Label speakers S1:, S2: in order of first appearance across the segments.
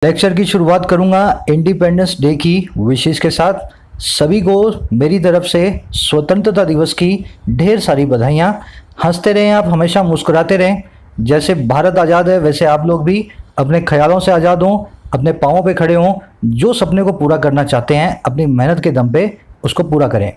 S1: Lecture की शुरुआत करूंगा इंडिपेंडेंस डे की विशेष के साथ। सभी को मेरी तरफ से स्वतंत्रता दिवस की ढेर सारी बधाइयाँ। हंसते रहें, आप हमेशा मुस्कुराते रहें। जैसे भारत आज़ाद है वैसे आप लोग भी अपने ख्यालों से आज़ाद हों, अपने पाँवों पे खड़े हों, जो सपने को पूरा करना चाहते हैं अपनी मेहनत के दम पे उसको पूरा करें।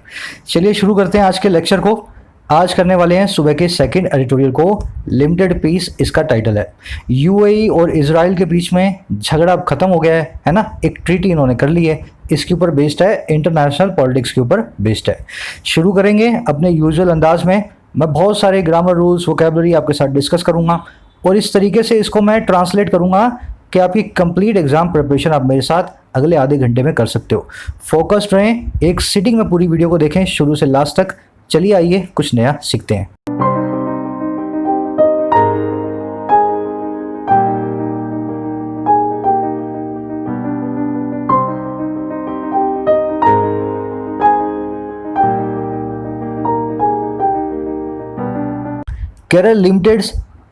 S1: चलिए शुरू करते हैं आज के लेक्चर को। आज करने वाले हैं सुबह के सेकंड एडिटोरियल को, लिमिटेड पीस इसका टाइटल है। यूएई और इजराइल के बीच में झगड़ा अब खत्म हो गया है ना, एक ट्रीटी इन्होंने कर ली है, इसके ऊपर बेस्ड है, इंटरनेशनल पॉलिटिक्स के ऊपर बेस्ड है। शुरू करेंगे अपने यूजुअल अंदाज में। मैं बहुत सारे ग्रामर रूल्स वोकैबुलरी आपके साथ डिस्कस करूंगा और इस तरीके से इसको मैं ट्रांसलेट करूंगा कि आपकी कंप्लीट एग्जाम प्रिपरेशन आप मेरे साथ अगले आधे घंटे में कर सकते हो। फोकस्ड रहें, एक सिटिंग में पूरी वीडियो को देखें शुरू से लास्ट तक। चलिए आइए कुछ नया सीखते हैं। कह रहे लिमिटेड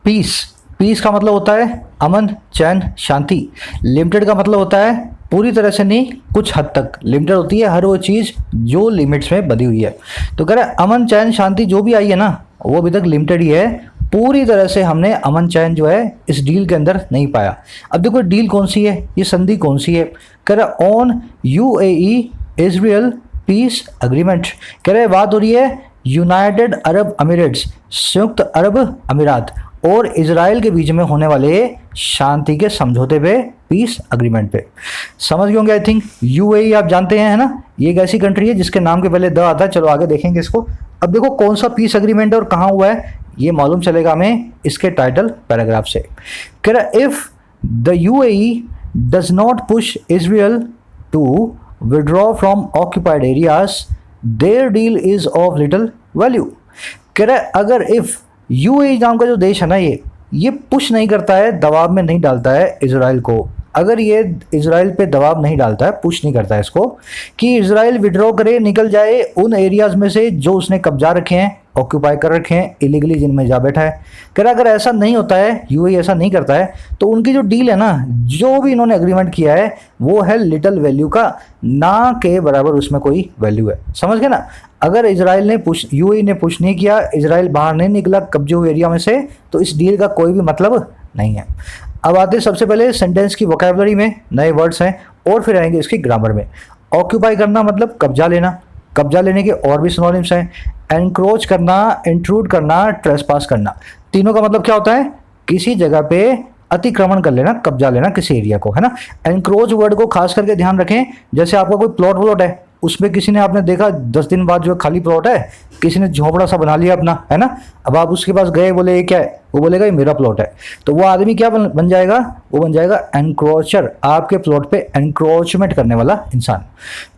S1: पीस। पीस का मतलब होता है अमन, चैन, शांति। लिमिटेड का मतलब होता है पूरी तरह से नहीं, कुछ हद तक। लिमिटेड होती है हर वो चीज़ जो लिमिट्स में बंधी हुई है। तो कह रहे अमन, चैन, शांति जो भी आई है ना वो अभी तक लिमिटेड ही है। पूरी तरह से हमने अमन चैन जो है इस डील के अंदर नहीं पाया। अब देखो डील कौन सी है, ये संधि कौन सी है। कह रहे on UAE Israel piece agreement. कह रहे बात हो रही है यूनाइटेड अरब अमीरेट्स, संयुक्त अरब अमीरात और इजराइल के बीच में होने वाले शांति के समझौते पे, पीस अग्रीमेंट पे। समझ गए होंगे आई थिंक। यूएई आप जानते हैं है ना, ये एक ऐसी कंट्री है जिसके नाम के पहले द आता है। चलो आगे देखेंगे इसको। अब देखो कौन सा पीस अग्रीमेंट है और कहाँ हुआ है, ये मालूम चलेगा हमें इसके टाइटल पैराग्राफ से। कह रहा if the UAE does not push Israel to withdraw from occupied areas their deal is of little value. कह रहा अगर इफ यूएई नाम का जो देश है ना, ये पुश नहीं करता है, दबाव में नहीं डालता है इजराइल को। अगर ये इजराइल पे दबाव नहीं डालता है, पुश नहीं करता है इसको कि इजराइल विड्रॉ करे, निकल जाए उन एरियाज में से जो उसने कब्जा रखे हैं, ऑक्यूपाई कर रखे हैं, इलीगली जिनमें जा बैठा है। कह रहा अगर ऐसा नहीं होता है, यूएई ऐसा नहीं करता है, तो उनकी जो डील है ना, जो भी इन्होंने एग्रीमेंट किया है वो है लिटिल वैल्यू का, ना के बराबर उसमें कोई वैल्यू है। समझ गए ना। अगर इजराइल ने पुश, यूएई ने पुश नहीं किया, इजराइल बाहर नहीं निकला कब्जे हुए एरिया में से, तो इस डील का कोई भी मतलब नहीं है। अब आते हैं सबसे पहले सेंटेंस की वोकैबुलरी में, नए वर्ड्स हैं और फिर आएंगे इसकी ग्रामर में। ऑक्यूपाई करना मतलब कब्जा लेना, कब्जा लेने के और भी सिनोनिम्स हैं। एनक्रोच करना, इंट्रूड करना, ट्रेसपास करना। तीनों का मतलब क्या होता है, किसी जगह पे अतिक्रमण कर लेना, कब्जा लेना किसी एरिया को, है ना। एनक्रोच वर्ड को खास करके ध्यान रखें। जैसे आपका कोई प्लॉट है, उसमें किसी ने, आपने देखा 10 दिन बाद जो खाली प्लॉट है, किसी ने झोपड़ा सा बना लिया अपना, है ना। अब आप उसके पास गए, बोले ये क्या है, वो बोलेगा ये मेरा प्लॉट है। तो वो आदमी क्या बन जाएगा, वो बन जाएगा एनक्रोचर, आपके प्लॉट पे एनक्रोचमेंट करने वाला इंसान।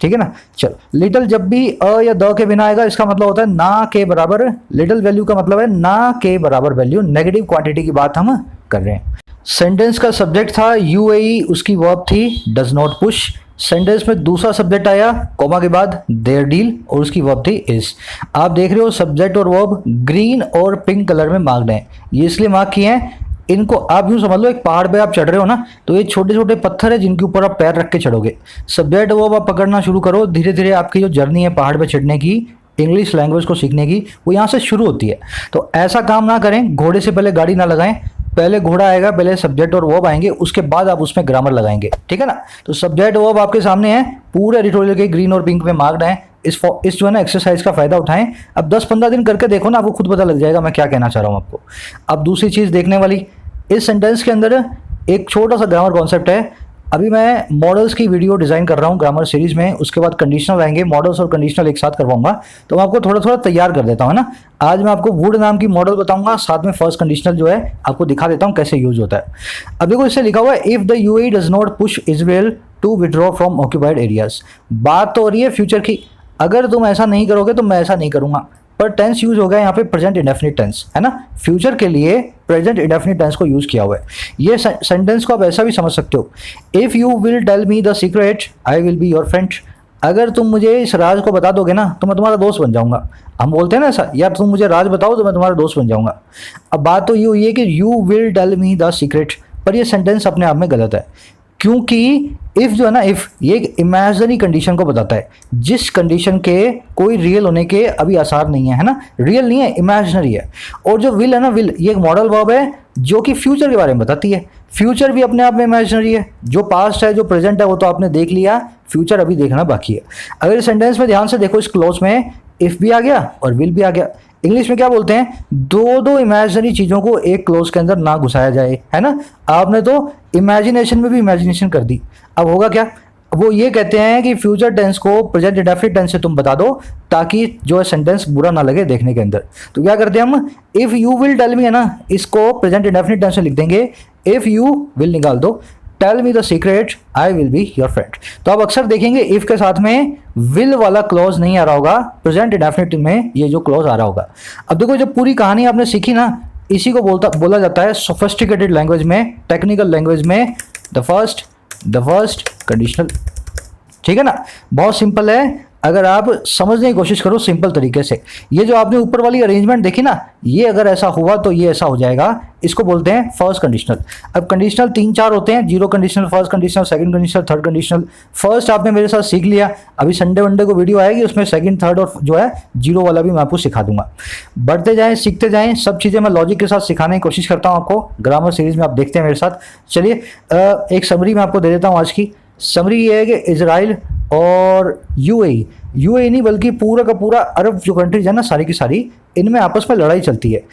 S1: ठीक है ना। चलो लिटिल जब भी अ या द के बिना आएगा, इसका मतलब होता है ना के बराबर। लिटिल वैल्यू का मतलब है ना के बराबर वैल्यू, नेगेटिव क्वांटिटी की बात हम कर रहे हैं। सेंटेंस का सब्जेक्ट था यूएई, उसकी वर्ब थी डज नॉट पुश। सेंटेंस में दूसरा सब्जेक्ट आया कॉमा के बाद देयर डील और उसकी वर्ब थी इज। आप देख रहे हो सब्जेक्ट और वर्ब ग्रीन और पिंक कलर में मार्क्ड हैं। ये इसलिए मार्क किए हैं, इनको आप यूँ समझ लो एक पहाड़ पे आप चढ़ रहे हो ना, तो ये छोटे छोटे पत्थर है जिनके ऊपर आप पैर रख के चढ़ोगे। सब्जेक्ट वर्ब आप पकड़ना शुरू करो, धीरे धीरे आपकी जो जर्नी है पहाड़ पे चढ़ने की, इंग्लिश लैंग्वेज को सीखने की, वो यहाँ से शुरू होती है। तो ऐसा काम ना करें, घोड़े से पहले गाड़ी ना लगाएं। पहले घोड़ा आएगा, पहले सब्जेक्ट और वर्ब आएंगे, उसके बाद आप उसमें ग्रामर लगाएंगे। ठीक है ना। तो सब्जेक्ट वर्ब आपके सामने है, पूरे एडिटोरियल के ग्रीन और पिंक में मार्क्ड है। इस जो है ना एक्सरसाइज का फायदा उठाएं। अब 10-15 दिन करके देखो ना, आपको खुद पता लग जाएगा मैं क्या कहना चाह रहा हूँ आपको। अब दूसरी चीज़ देखने वाली, इस सेंटेंस के अंदर एक छोटा सा ग्रामर कॉन्सेप्ट है। अभी मैं मॉडल्स की वीडियो डिज़ाइन कर रहा हूँ ग्रामर सीरीज में, उसके बाद कंडीशनल आएंगे, मॉडल्स और कंडीशनल एक साथ करवाऊंगा। तो मैं आपको थोड़ा थोड़ा तैयार कर देता हूँ ना। आज मैं आपको वुड नाम की मॉडल बताऊंगा, साथ में फर्स्ट कंडीशनल जो है आपको दिखा देता हूँ कैसे यूज होता है। अब देखो इससे लिखा हुआ है if the UAE does not push Israel to withdraw from occupied areas. बात तो हो रही है फ्यूचर की, अगर तुम ऐसा नहीं करोगे तो मैं ऐसा नहीं करूँगा। पर टेंस यूज हो गया यहाँ पे प्रेजेंट इंडेफिनिट टेंस, है ना। फ्यूचर के लिए प्रेजेंट इंडेफिनिट टेंस को यूज किया हुआ है। ये सेंटेंस को आप ऐसा भी समझ सकते हो, if you will tell me the secret I will be your friend. अगर तुम मुझे इस राज को बता दोगे ना तो मैं तुम्हारा दोस्त बन जाऊंगा। हम बोलते हैं ना ऐसा, यार तुम मुझे राज बताओ तो मैं तुम्हारा दोस्त बन जाऊंगा। अब बात तो ये हुई है कि you will tell me the secret, पर ये सेंटेंस अपने आप में गलत है। क्योंकि इफ जो है ना, इफ ये एक इमेजिनरी कंडीशन को बताता है, जिस कंडीशन के कोई रियल होने के अभी आसार नहीं है ना, रियल नहीं है, इमेजिनरी है। और जो विल है ना, विल ये एक मॉडल वर्ब है जो कि फ्यूचर के बारे में बताती है। फ्यूचर भी अपने आप में इमेजिनरी है, जो पास्ट है जो प्रेजेंट है वो तो आपने देख लिया, फ्यूचर अभी देखना बाकी है। अगर इस सेंटेंस में ध्यान से देखो, इस क्लोज में इफ भी आ गया और विल भी आ गया। इंग्लिश में क्या बोलते हैं, दो दो इमेजिनरी चीज़ों को एक क्लोज के अंदर ना घुसाया जाए, है ना। आपने तो इमेजिनेशन में भी इमेजिनेशन कर दी। अब होगा क्या, वो ये कहते हैं कि फ्यूचर टेंस को प्रेजेंट इंडेफिनिट टेंस से तुम बता दो ताकि जो है सेंटेंस बुरा ना लगे देखने के अंदर। तो क्या करते हैं हम, if you will tell me है ना, इसको प्रेजेंट इंडेफिनिट टेंस में लिख देंगे, इफ़ यू विल निकाल दो, tell me the secret I will be your friend. तो आप अक्सर देखेंगे इफ के साथ में विल वाला क्लॉज नहीं आ रहा होगा, प्रेजेंट इंडेफिनिट में ये जो क्लॉज आ रहा होगा। अब देखो, जब पूरी कहानी आपने सीखी ना, इसी को बोला जाता है सोफिस्टिकेटेड लैंग्वेज में, टेक्निकल लैंग्वेज में, द फर्स्ट कंडीशनल। ठीक है ना, बहुत सिंपल है। अगर आप समझने की कोशिश करो सिंपल तरीके से, ये जो आपने ऊपर वाली अरेंजमेंट देखी ना, ये अगर ऐसा हुआ तो ये ऐसा हो जाएगा, इसको बोलते हैं फर्स्ट कंडीशनल। अब कंडीशनल 3-4 होते हैं, zero conditional, first conditional, second conditional, third conditional. First आपने मेरे साथ सीख लिया, अभी संडे वनडे को वीडियो आएगी, उसमें सेकंड, थर्ड और जो है जीरो वाला भी मैं आपको सिखा दूंगा। बढ़ते जाएं, सीखते जाएं, सब चीज़ें मैं लॉजिक के साथ सिखाने की कोशिश करता हूँ आपको। ग्रामर सीरीज में आप देखते हैं मेरे साथ। चलिए एक समरी मैं आपको दे देता हूँ। आज की समरी ये है कि इजराइल और यूएई नहीं बल्कि पूरा का पूरा अरब जो कंट्रीज है ना, सारी की सारी, इनमें आपस में लड़ाई चलती है।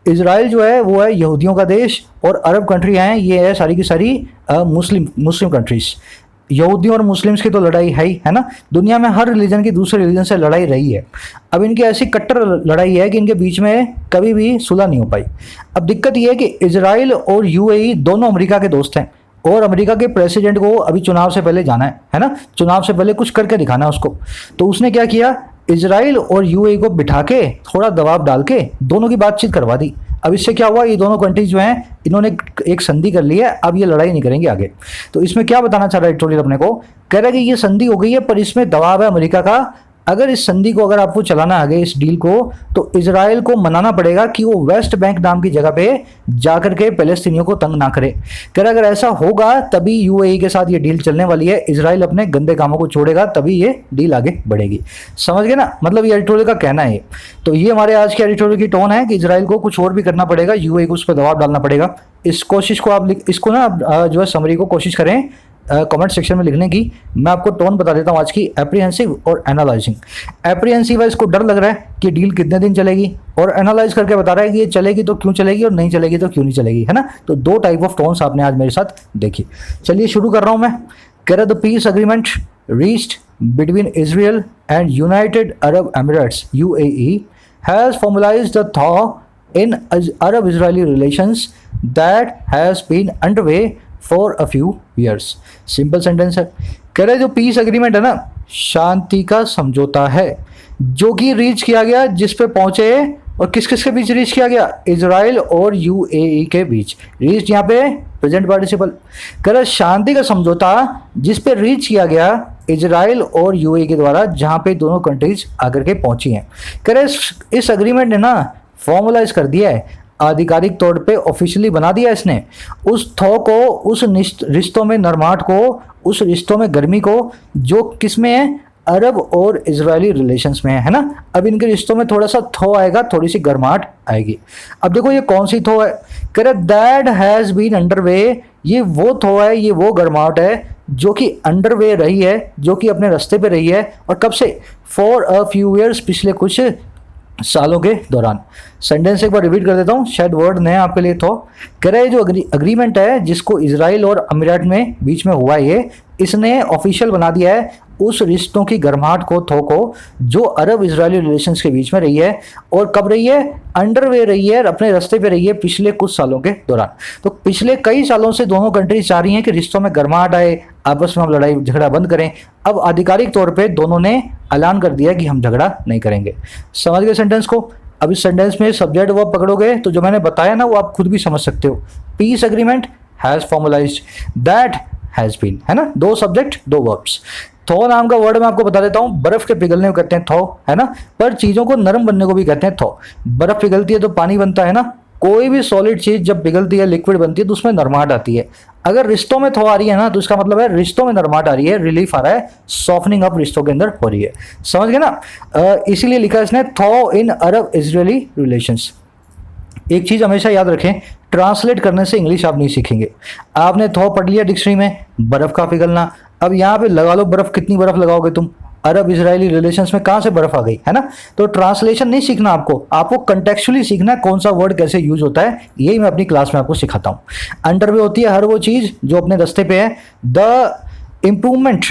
S1: इजराइल जो है वो है यहूदियों का देश, और अरब कंट्री हैं ये है सारी की सारी मुस्लिम कंट्रीज। यहूदियों और मुस्लिम्स की तो लड़ाई है ही, है ना। दुनिया में हर रिलीजन की दूसरे रिलीजन से लड़ाई रही है। अब इनकी ऐसी कट्टर लड़ाई है कि इनके बीच में कभी भी सुलह नहीं हो पाई। अब दिक्कत यह है कि इजराइल और यूएई दोनों अमेरिका के दोस्त हैं, और अमेरिका के प्रेसिडेंट को अभी चुनाव से पहले जाना है ना, चुनाव से पहले कुछ करके दिखाना है उसको। तो उसने क्या किया, इजराइल और यूएई को बिठा के थोड़ा दबाव डाल के दोनों की बातचीत करवा दी। अब इससे क्या हुआ, ये दोनों कंट्रीज जो हैं इन्होंने एक संधि कर ली है, अब ये लड़ाई नहीं करेंगे आगे। तो इसमें क्या बताना चाह रहा है एडिटोरियल अपने को, कह रहा है कि ये संधि हो गई है पर इसमें दबाव है अमेरिका का। अगर इस संधि को अगर आपको चलाना आगे, इस डील को, तो इजराइल को मनाना पड़ेगा कि वो वेस्ट बैंक नाम की जगह पे जाकर के पैलेस्तीनियों को तंग ना करे। कह रहा अगर ऐसा होगा तभी यूएई के साथ ये डील चलने वाली है, इजराइल अपने गंदे कामों को छोड़ेगा, तभी ये डील आगे बढ़ेगी। समझ गए ना, मतलब ये एडिटोरियल का कहना है। तो ये हमारे आज के एडिटोरियल की टोन है कि इजराइल को कुछ और भी करना पड़ेगा, यूएई को उस पर दबाव डालना पड़ेगा। इस कोशिश को आप इसको ना जो है समरी को कोशिश करें कमेंट सेक्शन में लिखने की। मैं आपको टोन बता देता हूँ आज की, एप्रीहेंसिव और एनालाइजिंग। एप्रीहेंसिव है, इसको डर लग रहा है कि डील कितने दिन चलेगी, और एनालाइज करके बता रहा है कि ये चलेगी तो क्यों चलेगी और नहीं चलेगी तो क्यों नहीं चलेगी, है ना। तो दो टाइप ऑफ टोन्स आपने आज मेरे साथ देखी। चलिए शुरू कर रहा हूँ मैं। कह रहा the piece agreement reached between Israel and United Arab Emirates UAE has formalised the thaw in Arab-Israeli relations that has been underway for a few years। Simple sentence है, कह रहे जो पीस एग्रीमेंट है ना, शांति का समझौता है जो कि रीच किया गया, जिस पे पहुंचे, और किस किस के बीच रीच किया गया, इजराइल और यूएई के बीच। रीच यहाँ पे प्रेजेंट पार्टिसिपल। कह रहे शांति का समझौता जिस पे रीच किया गया इजराइल और यूएई के द्वारा, जहाँ पे दोनों कंट्रीज आकर के पहुंची हैं। कह रहे इस एग्रीमेंट ने ना फॉर्मलाइज कर दिया है, आधिकारिक तौर पे ऑफिशियली बना दिया इसने उस थॉ को, उस रिश्तों में नरमाट को, उस रिश्तों में गर्मी को जो किसमें है, अरब और इजरायली रिलेशंस में है ना। अब इनके रिश्तों में थोड़ा सा थॉ आएगा, थोड़ी सी गर्माहट आएगी। अब देखो ये कौन सी थॉ है, कह रहे दैट हैज़ बीन अंडरवे, ये वो थॉ है, ये वो गर्माहट है जो कि अंडरवे रही है, जो कि अपने रास्ते पे रही है। और कब से, फॉर अ फ्यू ईयर्स, पिछले कुछ सालों के दौरान। सेंटेंस एक बार रिपीट कर देता हूँ, शायद वर्ड नया आपके लिए तो। कह रहे जो अग्रीमेंट है जिसको इजराइल और अमीरात में बीच में हुआ है, इसने ऑफिशियल बना दिया है उस रिश्तों की गर्माहट को, थो को, जो अरब इजरायली रिलेशंस के बीच में रही है। और कब रही है, अंडरवे रही है, अपने रास्ते पे रही है पिछले कुछ सालों के दौरान। तो पिछले कई सालों से दोनों कंट्रीज चाह रही हैं कि रिश्तों में गर्माहट आए, आपस में हम लड़ाई झगड़ा बंद करें। अब आधिकारिक तौर पे दोनों ने ऐलान कर दिया कि हम झगड़ा नहीं करेंगे। समझ गए सेंटेंस को। अब इस सेंटेंस में सब्जेक्ट वर्ब पकड़ोगे तो जो मैंने बताया ना वो आप खुद भी समझ सकते हो। Peace agreement has formalised, that has been, है ना, दो सब्जेक्ट दो वर्ब्स। थो नाम का वर्ड मैं आपको बता देता हूँ, बर्फ के पिघलने को कहते हैं थो, है ना, पर चीज़ों को नरम बनने को भी कहते हैं थो। बर्फ पिघलती है तो पानी बनता है ना, कोई भी सॉलिड चीज जब पिघलती है, लिक्विड बनती है, तो उसमें नरमाहट आती है। अगर रिश्तों में थो आ रही है ना, तो इसका मतलब है रिश्तों में नरमाहट आ रही है, रिलीफ आ रहा है, सॉफ्टनिंग अप रिश्तों के अंदर हो रही है। समझ गए ना? इसीलिए लिखा इसने थो इन अरब इजरायली रिलेशंस। एक चीज हमेशा याद रखें, ट्रांसलेट करने से इंग्लिश आप नहीं सीखेंगे। आपने थो पढ़ लिया डिक्शनरी में, बर्फ का पिघलना, अब यहाँ पे लगा लो बर्फ, कितनी बर्फ लगाओगे तुम? अरब इजरायली रिलेशंस में कहाँ से बर्फ आ गई, है ना? तो ट्रांसलेशन नहीं सीखना आपको कंटेक्चुअली सीखना है, कौन सा वर्ड कैसे यूज होता है, यही मैं अपनी क्लास में आपको सिखाता हूँ। अंडरवे होती है हर वो चीज जो अपने रास्ते पे है। The improvement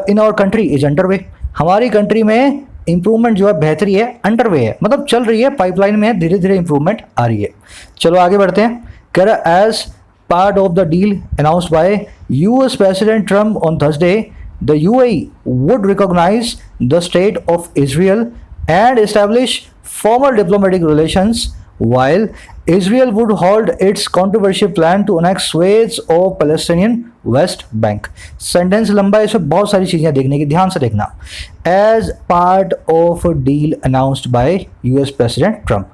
S1: in our country is underway. हमारी कंट्री में इंप्रूवमेंट जो है, बेहतरी है, अंडरवे है, मतलब चल रही है, पाइपलाइन में है, धीरे धीरे इंप्रूवमेंट आ रही है। चलो आगे बढ़ते हैं। कह रहा as part of the deal announced by US president Trump on Thursday, the UAE would recognize the state of Israel and establish formal diplomatic relations, while Israel would halt its controversial plan to annex swathes of Palestinian West Bank. Sentence लंबा है, इसमें बहुत सारी चीजें देखने की, ध्यान से देखना। As part of a deal announced by US President Trump,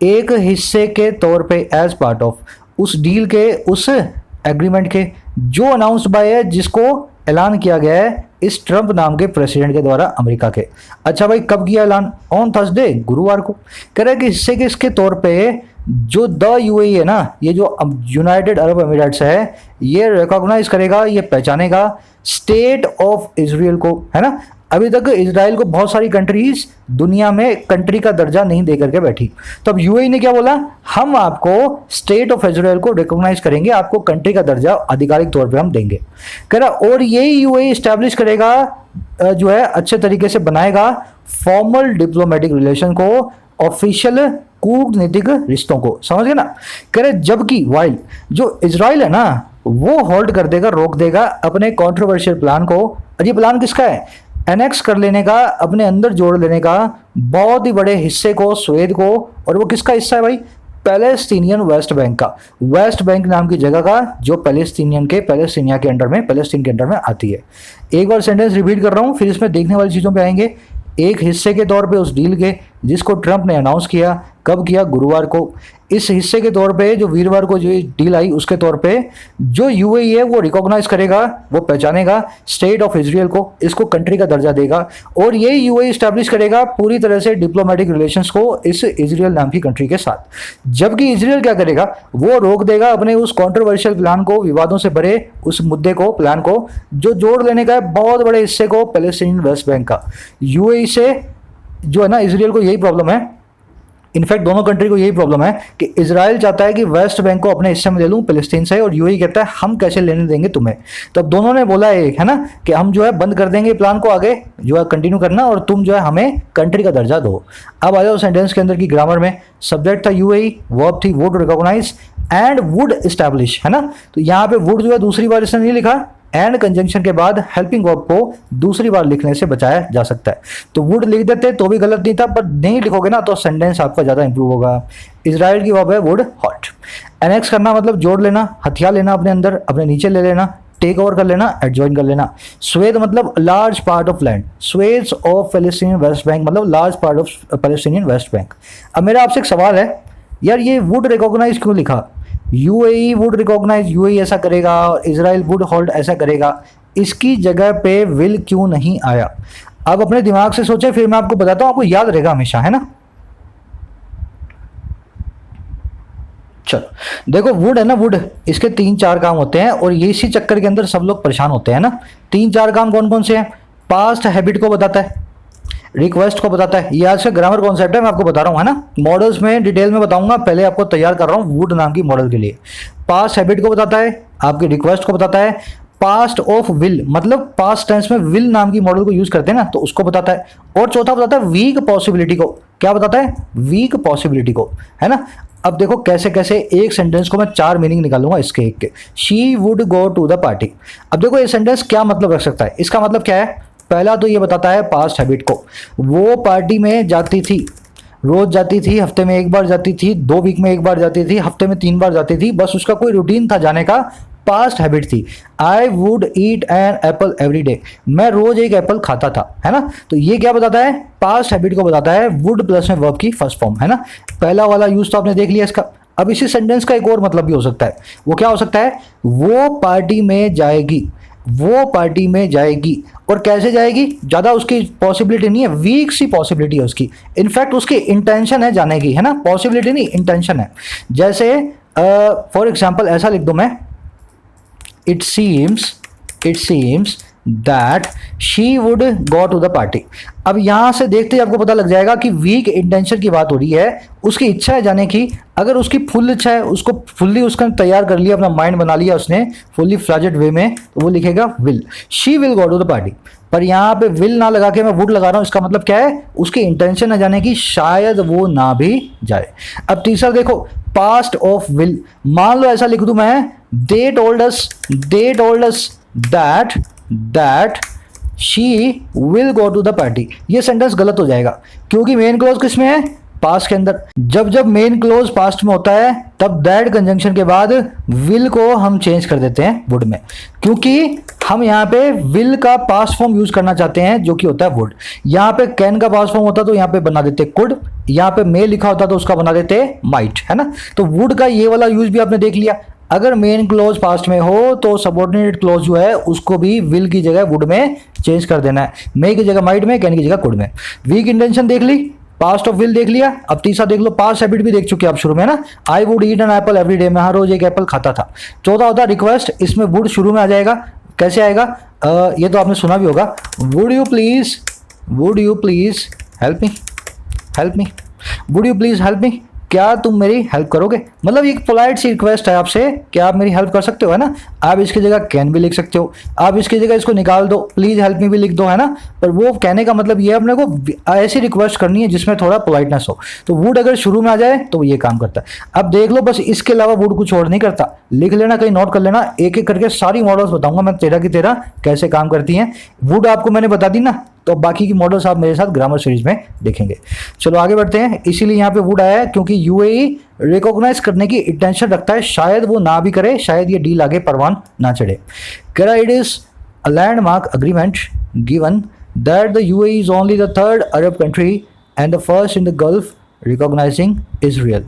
S1: एक हिस्से के तौर पे, as part of, उस डील के, उस एग्रीमेंट के, जो अनाउंस्ड बाय है, जिसको ऐलान किया गया है इस ट्रंप नाम के प्रेसिडेंट के द्वारा अमेरिका के। अच्छा भाई, कब किया ऐलान? ऑन थर्सडे, गुरुवार को। कह रहे हैं कि हिस्से के इसके तौर पे जो द यूएई है ना, ये जो यूनाइटेड अरब एमिरेट्स है, ये रिकॉग्नाइज करेगा, ये पहचानेगा स्टेट ऑफ इजराइल को, है ना। अभी तक इजराइल को बहुत सारी कंट्रीज दुनिया में कंट्री का दर्जा नहीं दे करके बैठी, तो अब यूएई ने क्या बोला, हम आपको स्टेट ऑफ इजराइल को रिकॉग्नाइज करेंगे, आपको कंट्री का दर्जा आधिकारिक तौर पे हम देंगे। कह रहा और यही यूएई स्टैब्लिश करेगा, जो है अच्छे तरीके से बनाएगा फॉर्मल डिप्लोमेटिक रिलेशन को, ऑफिशियल कूटनीतिक रिश्तों को। समझ गए ना? कह रहे जबकि वाइल जो इजराइल है ना, वो होल्ड कर देगा, रोक देगा अपने कॉन्ट्रोवर्शियल प्लान को। और ये प्लान किसका है? एनेक्स कर लेने का, अपने अंदर जोड़ लेने का बहुत ही बड़े हिस्से को, स्वेद को। और वो किसका हिस्सा है भाई? पैलेस्टीनियन वेस्ट बैंक का, वेस्ट बैंक नाम की जगह का, जो पैलेस्टीनिया के अंडर में, पैलेस्टीन के अंडर में आती है। एक बार सेंटेंस रिपीट कर रहा हूँ, फिर इसमें देखने वाली चीज़ों पे आएंगे। एक हिस्से के तौर पे उस डील के, जिसको ट्रंप ने अनाउंस किया, कब किया? गुरुवार को। इस हिस्से के तौर पे जो वीरवार को जो डील आई, उसके तौर पे जो यूएई है वो रिकॉग्नाइज करेगा, वो पहचानेगा स्टेट ऑफ इजराइल को, इसको कंट्री का दर्जा देगा, और ये यूएई स्टैब्लिश करेगा पूरी तरह से डिप्लोमेटिक रिलेशंस को इस इजराइल नाम की कंट्री के साथ। जबकि इजराइल क्या करेगा? वो रोक देगा अपने उस कॉन्ट्रोवर्शियल प्लान को, विवादों से भरे उस मुद्दे को, प्लान को, जो जोड़ लेने का है बहुत बड़े हिस्से को पैलेस्टीनियन वेस्ट बैंक का। यूएई से जो है ना, इजराइल को यही प्रॉब्लम है, इनफैक्ट दोनों कंट्री को यही प्रॉब्लम है कि इजराइल चाहता है कि वेस्ट बैंक को अपने हिस्से में ले लूं फिलिस्तीन से, और यूएई कहता है हम कैसे लेने देंगे तुम्हें। तो अब दोनों ने बोला है ना, कि हम जो है बंद कर देंगे प्लान को, आगे जो है कंटिन्यू करना, और तुम जो है हमें कंट्री का दर्जा दो। अब आ जाओ सेंटेंस के अंदर की ग्रामर में। सब्जेक्ट था यूएई, वर्ब थी would recognise and would establish, है ना। तो यहाँ पे वुड जो है दूसरी बार इसने नहीं लिखा, एंड कंजंक्शन के बाद हेल्पिंग वर्ब को दूसरी बार लिखने से बचाया जा सकता है। तो वुड लिख देते तो भी गलत नहीं था, पर नहीं लिखोगे ना तो सेंटेंस आपका ज़्यादा इंप्रूव होगा। इजराइल की वर्ब है वुड हॉट। एनेक्स करना मतलब जोड़ लेना, हथिया लेना, अपने अंदर, अपने नीचे ले लेना, टेक ओवर कर लेना, एडजॉइन कर लेना। स्वेद मतलब large part of land, swathes of Palestinian West Bank मतलब large part of Palestinian West Bank. अब मेरा आपसे एक सवाल है यार, ये वुड रिकॉग्नाइज क्यों लिखा? यूएई वुड रिकॉग्नाइज, यूएई ऐसा करेगा, और इजराइल वुड होल्ड ऐसा करेगा, इसकी जगह पे विल क्यों नहीं आया? अब अपने दिमाग से सोचे, फिर मैं आपको बताता हूं, आपको याद रहेगा हमेशा, है ना। चलो देखो, वुड है ना, वुड, इसके 3-4 काम होते हैं, और ये इसी चक्कर के अंदर सब लोग परेशान होते हैं ना। 3-4 काम कौन कौन से हैं? पास्ट हैबिट को बताता है, रिक्वेस्ट को बताता है, ये आज का ग्रामर कॉन्सेप्ट है, मैं आपको बता रहा हूँ, है ना। मॉडल्स में डिटेल में बताऊंगा, पहले आपको तैयार कर रहा हूँ वुड नाम की मॉडल के लिए। पास्ट हैबिट को बताता है, आपकी रिक्वेस्ट को बताता है, पास्ट ऑफ विल मतलब पास्ट टेंस में विल नाम की मॉडल को यूज करते हैं ना, तो उसको बताता है, और चौथा बताता है वीक पॉसिबिलिटी को। क्या बताता है? वीक पॉसिबिलिटी को, है ना। अब देखो कैसे कैसे एक सेंटेंस को मैं 4 मीनिंग निकालूंगा इसके एक के। She would go to the party. अब देखो ये सेंटेंस क्या मतलब रख सकता है, इसका मतलब क्या है? पहला तो ये बताता है पास्ट हैबिट को, वो पार्टी में जाती थी, रोज जाती थी, हफ्ते में 1 बार जाती थी, 2 वीक में 1 बार जाती थी, हफ्ते में 3 बार जाती थी, बस उसका कोई रूटीन था जाने का, पास्ट हैबिट थी। I would eat an apple every day, मैं रोज एक एप्पल खाता था, है ना। तो ये क्या बताता है? पास्ट हैबिट को बताता है, वुड प्लस में वर्ब की फर्स्ट फॉर्म, है ना। पहला वाला यूज तो आपने देख लिया इसका। अब इसी सेंटेंस का एक और मतलब भी हो सकता है, वो क्या हो सकता है, वो पार्टी में जाएगी, वो पार्टी में जाएगी। और कैसे जाएगी, ज़्यादा उसकी पॉसिबिलिटी नहीं है, वीक सी पॉसिबिलिटी है उसकी, इनफैक्ट उसकी इंटेंशन है जाने की, है ना, पॉसिबिलिटी नहीं इंटेंशन है। जैसे फॉर एग्जाम्पल ऐसा लिख दूं मैं, it seems that she would go to the party. अब यहां से देखते ही आपको पता लग जाएगा कि वीक इंटेंशन की बात हो रही है, उसकी इच्छा है जाने की। अगर उसकी फुल इच्छा है, उसको फुल्ली उसका तैयार कर लिया, अपना माइंड बना लिया उसने फुल्ली फ्लैजेड वे में, तो वो लिखेगा will, she will go to the party. पर यहाँ पे विल ना लगा के मैं वुड लगा रहा हूं, इसका मतलब क्या है, उसकी इंटेंशन है जाने की, शायद वो ना भी जाए। अब तीसरा देखो, पास्ट ऑफ विल, मान लो ऐसा लिख दूं मैं, they told us that she will go to the party. ये सेंटेंस गलत हो जाएगा, क्योंकि मेन क्लॉज किस में है, पास्ट के अंदर। जब मेन क्लोज पास्ट में होता है, तब दैट कंजंक्शन के बाद विल को हम चेंज कर देते हैं वुड में, क्योंकि हम यहाँ पे विल का पास्ट फॉर्म यूज करना चाहते हैं, जो कि होता है वुड। यहाँ पे कैन का पास्ट फॉर्म होता तो यहाँ पे बना देते कुड, यहाँ पे मे लिखा होता तो उसका बना देते माइट, है ना। तो वुड का ये वाला यूज भी आपने देख लिया। अगर मेन क्लोज पास्ट में हो तो सबऑर्डिनेट क्लोज जो है उसको भी विल की जगह वुड में चेंज कर देना है, मे की जगह माइट में, कैन की जगह कुड में। वीक इंटेंशन देख ली, पास्ट ऑफ विल देख लिया। अब तीसरा देख लो, पास्ट हैबिट भी देख चुके आप शुरू में ना, I would eat an apple every day, मैं हर रोज एक एप्पल खाता था। चौथा होता है रिक्वेस्ट, इसमें वुड शुरू में आ जाएगा। कैसे आएगा, ये तो आपने सुना भी होगा, would you please help me, would you please help me, क्या तुम मेरी हेल्प करोगे। मतलब एक पोलाइट सी रिक्वेस्ट है आपसे, क्या आप मेरी हेल्प कर सकते हो, है ना। आप इसकी जगह कैन भी लिख सकते हो, आप इसकी जगह इसको निकाल दो, प्लीज हेल्प मी भी लिख दो, है ना। पर वो कहने का मतलब ये है, अपने को ऐसी रिक्वेस्ट करनी है जिसमें थोड़ा पोलाइटनेस हो। तो वुड अगर शुरू में आ जाए तो ये काम करता है। अब देख लो, बस इसके अलावा वुड कुछ और नहीं करता। लिख लेना, कहीं नोट कर लेना, एक एक करके सारी मॉडल्स बताऊंगा मैं 13 की 13 कैसे काम करती हैं। वुड आपको मैंने बता दी ना, तो बाकी की मॉडल्स आप मेरे साथ ग्रामर सीरीज में देखेंगे। चलो आगे बढ़ते हैं। इसीलिए यहाँ पे वुड आया है, क्योंकि यूएई रिकॉग्नाइज करने की इंटेंशन रखता है, शायद वो ना भी करे, शायद ये डील आगे परवान ना चढ़े। कह रहा it is a landmark agreement given that the UAE is only the third Arab country and the first in the gulf recognising Israel.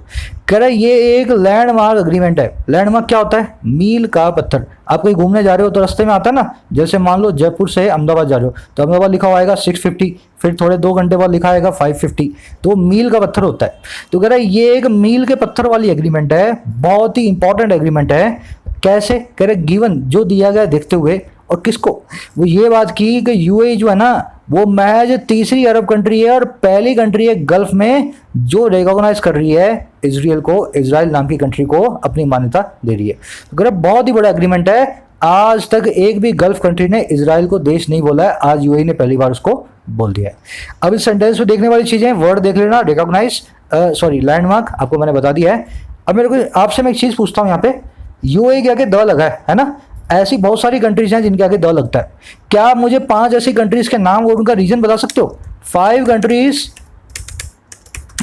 S1: कह रहा है ये एक लैंडमार्क अग्रीमेंट है। लैंडमार्क क्या होता है, मील का पत्थर। आप कहीं घूमने जा रहे हो तो रास्ते में आता है ना, जैसे मान लो जयपुर से अहमदाबाद जा रहे हो, तो अहमदाबाद लिखा हुआ आएगा 650, फिर थोड़े 2 घंटे बाद लिखा आएगा 550, तो मील का पत्थर होता है। तो कह रहा है ये एक मील के पत्थर वाली एग्रीमेंट है, बहुत ही इंपॉर्टेंट एग्रीमेंट है। कैसे, कह रहे गिवन, जो दिया गया देखते हुए, और किसको, वो ये बात की कि यूएई जो है ना वो महज तीसरी अरब कंट्री है और पहली कंट्री है गल्फ में जो रिकॉग्नाइज कर रही है इजराइल को, इजराइल नाम की कंट्री को अपनी मान्यता दे रही है। तो बहुत ही बड़ा एग्रीमेंट है। आज तक एक भी गल्फ कंट्री ने इजराइल को देश नहीं बोला है, आज यूएई ने पहली बार उसको बोल दिया है। अब इस सेंटेंस में देखने वाली चीजें, वर्ड देख लेना, रिकॉग्नाइज, लैंडमार्क आपको मैंने बता दिया है। अब मेरे को आपसे मैं एक चीज पूछता हूँ, यहाँ पे यूएई के आगे द लगा है ना, ऐसी बहुत सारी कंट्रीज हैं जिनके आगे द लगता है। क्या आप मुझे 5 ऐसी कंट्रीज के नाम और उनका रीजन बता सकते हो? 5 countries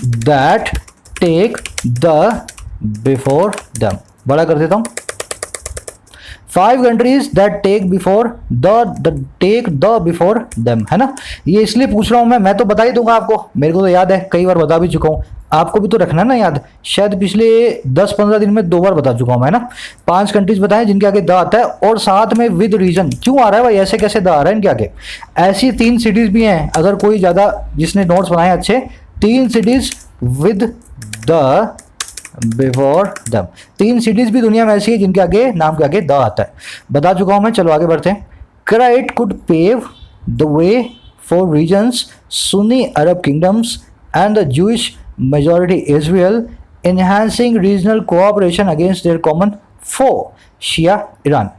S1: that take the before them, बड़ा कर देता हूं, 5 countries that take before the before them, है ना। ये इसलिए पूछ रहा हूं मैं तो बता ही दूंगा आपको, मेरे को तो याद है, कई बार बता भी चुका हूं, आपको भी तो रखना है ना याद। शायद पिछले 10-15 दिन में 2 बार बता चुका हूं मैं ना। 5 कंट्रीज बताएं जिनके आगे द आता है, और साथ में विद रीजन। क्यों आ रहा है भाई, ऐसे कैसे द आ रहा है इनके आगे। ऐसी 3 सिटीज भी हैं, अगर कोई ज्यादा जिसने नोट्स बनाए अच्छे, 3 सिटीज विद द बिफोर दम, 3 सिटीज भी दुनिया में ऐसी है जिनके आगे, नाम के आगे द आता है, बता चुका हूं मैं। चलो आगे बढ़ते हैं। करा it could pave the way for region's Sunni Arab kingdoms and the Jewish majority Israel, enhancing regional cooperation against their common foe Shia Iran.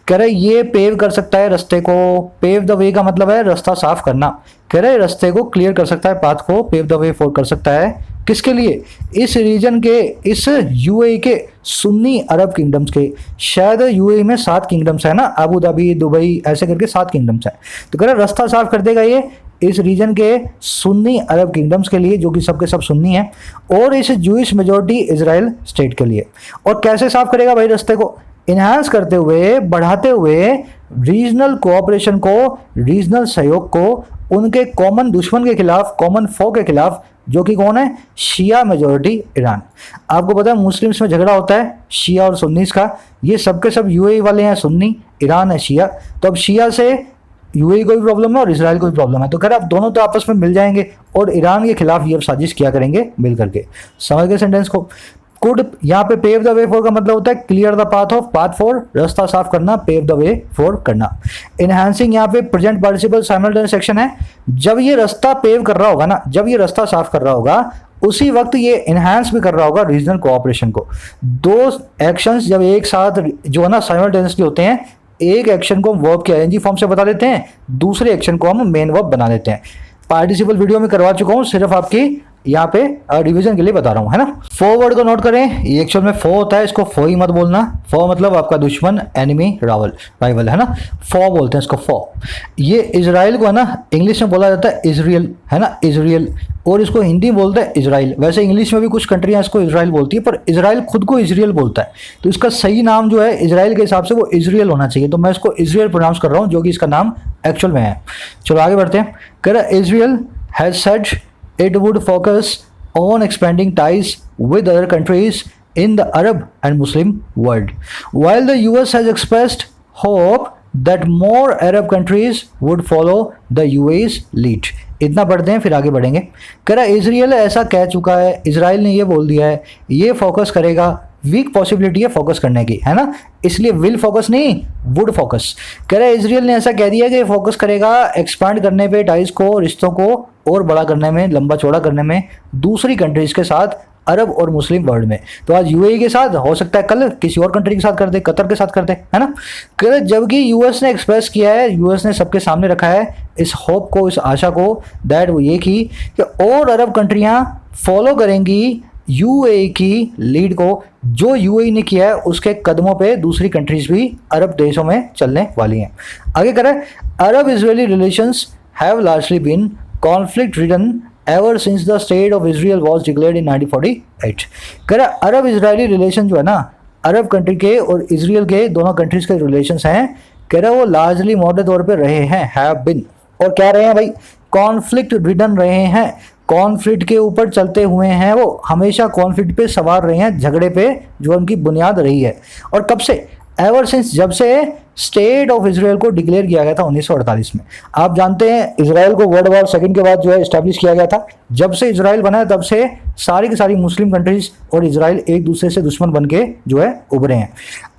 S1: कह रहे ये पेव कर सकता है रस्ते को, पेव द वे का मतलब है रास्ता साफ करना। कह रहे रस्ते को क्लियर कर सकता है, पाथ को पेव द वे फॉर कर सकता है, किसके लिए, इस रीजन के, इस यूएई के सुन्नी अरब किंगडम्स के। शायद यूएई में 7 किंगडम्स है ना, अबू धाबी, दुबई, ऐसे करके 7 किंगडम्स है। तो कह रहे रास्ता साफ कर देगा ये इस रीजन के सुन्नी अरब किंगडम्स के लिए, जो कि सबके सब सुन्नी हैं, और इस जूइश मेजॉरिटी इजराइल स्टेट के लिए। और कैसे साफ करेगा भाई रास्ते को, इन्हांस करते हुए, बढ़ाते हुए रीजनल कोऑपरेशन को, रीजनल सहयोग को, उनके कॉमन दुश्मन के खिलाफ, कॉमन फो के खिलाफ जो कि कौन है, शिया मेजोरिटी ईरान। आपको पता है मुस्लिम्स में झगड़ा होता है शिया और सुन्नीस का, ये सबके सब यूएई वाले हैं सुन्नी, ईरान है शिया। तो अब शिया से यूएई को भी प्रॉब्लम है और इसराइल को भी प्रॉब्लम है, तो खैर अब दोनों तो आपस में मिल जाएंगे और ईरान के खिलाफ ये साजिश किया करेंगे मिल करके। समझ गए सेंटेंस को। कुड यहाँ पे पेव द वे फॉर का मतलब होता है क्लियर द पाथ फॉर, रास्ता साफ करना, पेव द वे फॉर करना। इनहैंसिंग यहाँ पे प्रेजेंट पार्टिसिपल साइमल्टेनियस एक्शन है, जब ये रास्ता पेव कर रहा होगा ना, जब ये रास्ता साफ कर रहा होगा उसी वक्त ये इनहैंस भी कर रहा होगा रीजनल कोऑपरेशन को। दो एक्शंस जब एक साथ जो है ना साइमल्टेनियसली होते हैं, एक एक्शन को हम वर्ब के आईएनजी फॉर्म से बता देते हैं, दूसरे एक्शन को हम मेन वर्ब बना देते हैं। पार्टिसिपल वीडियो में करवा चुका हूँ, सिर्फ आपकी यहाँ पे रिवीजन के लिए बता रहा हूँ, है ना। फो वर्ड को नोट करें, ये एक्चुअल में फो होता है, इसको फो ही मत बोलना। फो मतलब आपका दुश्मन, एनिमी, राइवल, है ना। फो बोलते हैं इसको, फो। ये इजराइल को है ना इंग्लिश में बोला जाता है इजराइल, है ना, इजराइल, और इसको हिंदी में बोलते हैं इजराइल। वैसे इंग्लिश में भी कुछ कंट्रियाँ इसको इजराइल बोलती है, पर इजराइल खुद को इजराइल बोलता है, तो इसका सही नाम जो है इजराइल के हिसाब से वो इजराइल होना चाहिए, तो मैं इसको इजराइल प्रोनाउंस कर रहा हूँ, जो कि इसका नाम एक्चुअल में है। चलो आगे बढ़ते हैं। कह रहा Israel has said it would focus on expanding ties with other countries in the Arab and Muslim world, while the US has expressed hope that more Arab countries would follow the UAE's lead। इतना पढ़ते हैं फिर आगे बढ़ेंगे। कह रहा Israel ऐसा कह चुका है, इजराइल ने ये बोल दिया है ये फोकस करेगा, वीक पॉसिबिलिटी है फोकस करने की, है ना, इसलिए विल फोकस नहीं वुड फोकस। कह रहा है इजराइल ने ऐसा कह दिया कि फोकस करेगा एक्सपांड करने पे, टाइज को, रिश्तों को और बड़ा करने में, लंबा चौड़ा करने में दूसरी कंट्रीज के साथ, अरब और मुस्लिम वर्ल्ड में। तो आज यूएई के साथ, हो सकता है कल किसी और कंट्री के साथ कर दे, कतर के साथ कर दे, है ना। कह जबकि यूएस ने एक्सप्रेस किया है, यूएस ने सबके सामने रखा है इस होप को, इस आशा को, दैट वो ये की कि और अरब कंट्रियां फॉलो करेंगी यूएई की लीड को, जो यूएई ने किया है उसके कदमों पे दूसरी कंट्रीज भी अरब देशों में चलने वाली हैं। आगे करें, Arab Israeli relations have largely been conflict ridden ever since the state of Israel was declared in 1948। कह रहा अरब इजरायली रिलेशन जो है ना, अरब कंट्री के और इजराइल के दोनों कंट्रीज के रिलेशंस हैं, कह रहा वो लार्जली मोटे तौर पे रहे हैं, हैव बिन, और क्या रहे हैं भाई, कॉन्फ्लिक्ट रिडन रहे हैं, कॉन्फ्लिक्ट के ऊपर चलते हुए हैं, वो हमेशा कॉन्फ्लिक्ट पे सवार रहे हैं, झगड़े पे जो उनकी बुनियाद रही है। और कब से, एवर सिंस, जब से स्टेट ऑफ इजराइल को डिक्लेयर किया गया था 1948 में। आप जानते हैं इजराइल को वर्ल्ड वॉर सेकंड के बाद जो है इस्टेब्लिश किया गया था। जब से इजराइल बना है तब से सारी की सारी मुस्लिम कंट्रीज और इजराइल एक दूसरे से दुश्मन बन के जो है उभरे हैं।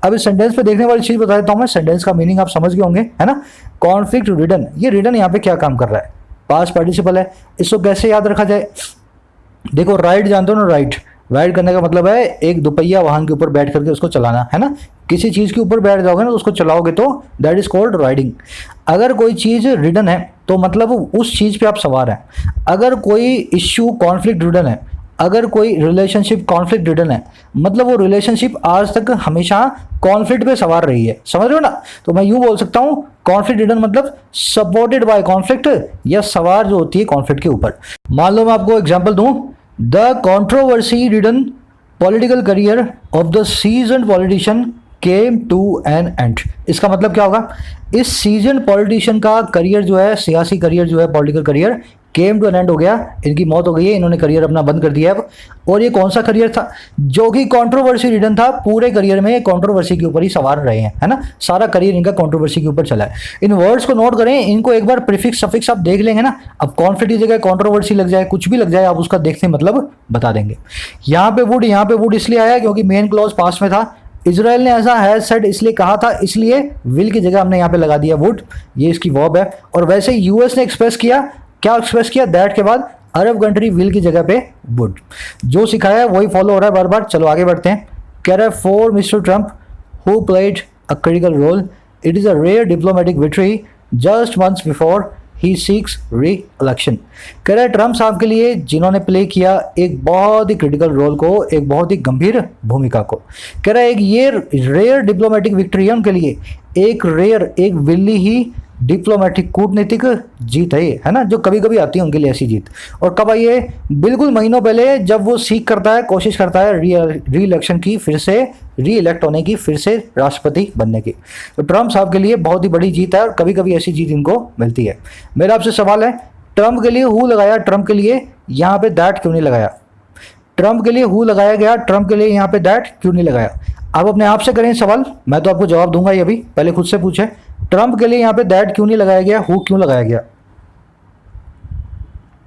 S1: अब इस सेंटेंस पे देखने वाली चीज बता देता हूँ मैं, सेंटेंस का मीनिंग आप समझ गए होंगे, है ना। कॉन्फ्लिक्ट रिडन, ये रिडन यहाँ पे क्या काम कर रहा है, पास्ट पार्टिसिपल है, इसको कैसे याद रखा जाए। देखो राइड जानते हो ना, राइड करने का मतलब है एक दोपहिया वाहन के ऊपर बैठ करके उसको चलाना, है ना। किसी चीज के ऊपर बैठ जाओगे ना तो उसको चलाओगे तो दैट इज कॉल्ड राइडिंग। अगर कोई चीज रिडन है तो मतलब उस चीज पे आप सवार हैं। अगर कोई इश्यू कॉन्फ्लिक्ट रिडन है, अगर कोई रिलेशनशिप कॉन्फ्लिक्ट रिडन है, मतलब वो रिलेशनशिप आज तक हमेशा कॉन्फ्लिक्ट पे सवार रही है, समझ रहे हो ना। तो मैं यूं बोल सकता हूं कॉन्फ्लिक्ट रिडन मतलब सपोर्टेड बाय कॉन्फ्लिक्ट, या सवार जो होती है कॉन्फ्लिक्ट के ऊपर। मान लो मैं आपको एग्जांपल दूं, the controversy ridden political career of the seasoned politician came to an end. इसका मतलब क्या होगा, इस सीजन पॉलिटिशियन का करियर जो है, सियासी करियर जो है, political career came to an end हो गया, इनकी मौत हो गई है, इन्होंने करियर अपना बंद कर दिया है अब। और ये कौन सा करियर था, जो कि कंट्रोवर्सी रिडन था, पूरे करियर में कंट्रोवर्सी के ऊपर ही सवार रहे हैं, है ना। सारा करियर इनका कंट्रोवर्सी के ऊपर चला है। इन वर्ड्स को नोट करें, इनको एक बार प्रीफिक्स सफिक्स आप देख लेंगे ना, अब कॉन्फ्लिक्ट की जगह कंट्रोवर्सी लग जाए, कुछ भी लग जाए, आप उसका देखते मतलब बता देंगे। यहाँ पे वुड इसलिए आया क्योंकि मेन क्लॉज पास्ट में था। इजराइल ने ऐसा हैज सेड इसलिए कहा था, इसलिए विल की जगह हमने यहाँ पे लगा दिया वुड, ये इसकी वर्ब है। और वैसे यूएस ने एक्सप्रेस किया, क्या एक्सप्रेस किया, दैट के बाद अरब कंट्री विल की जगह पे वुड। जो सिखाया है वही फॉलो हो रहा है बार बार। चलो आगे बढ़ते हैं। कह रहा है for mister Trump who played a critical role, it is a rare diplomatic victory just months before he seeks reelection. कह रहा है ट्रम्प साहब के लिए जिन्होंने प्ले किया एक बहुत ही क्रिटिकल रोल को, एक बहुत ही गंभीर भूमिका को, कह रहा है एक ये रेयर डिप्लोमेटिक विक्ट्री है उनके लिए, एक रेयर, एक विल्ली ही डिप्लोमेटिक कूटनीतिक जीत है ना, जो कभी कभी आती है उनके लिए ऐसी जीत। और कब आई है, बिल्कुल महीनों पहले, जब वो सीख करता है, कोशिश करता है री इलेक्शन की, फिर से री इलेक्ट होने की, फिर से राष्ट्रपति बनने की। तो ट्रम्प साहब के लिए बहुत ही बड़ी जीत है और कभी कभी ऐसी जीत इनको मिलती है। मेरा आपसे सवाल है, ट्रम्प के लिए हु लगाया, ट्रम्प के लिए यहाँ पे दैट क्यों नहीं लगाया? ट्रम्प के लिए हु लगाया गया, ट्रम्प के लिए यहाँ पे दैट क्यों नहीं लगाया? आप अपने आप से करें सवाल, मैं तो आपको जवाब दूंगा ही अभी, पहले खुद से पूछे ट्रम्प के लिए यहाँ पे दैट क्यों नहीं लगाया गया, हु क्यों लगाया गया?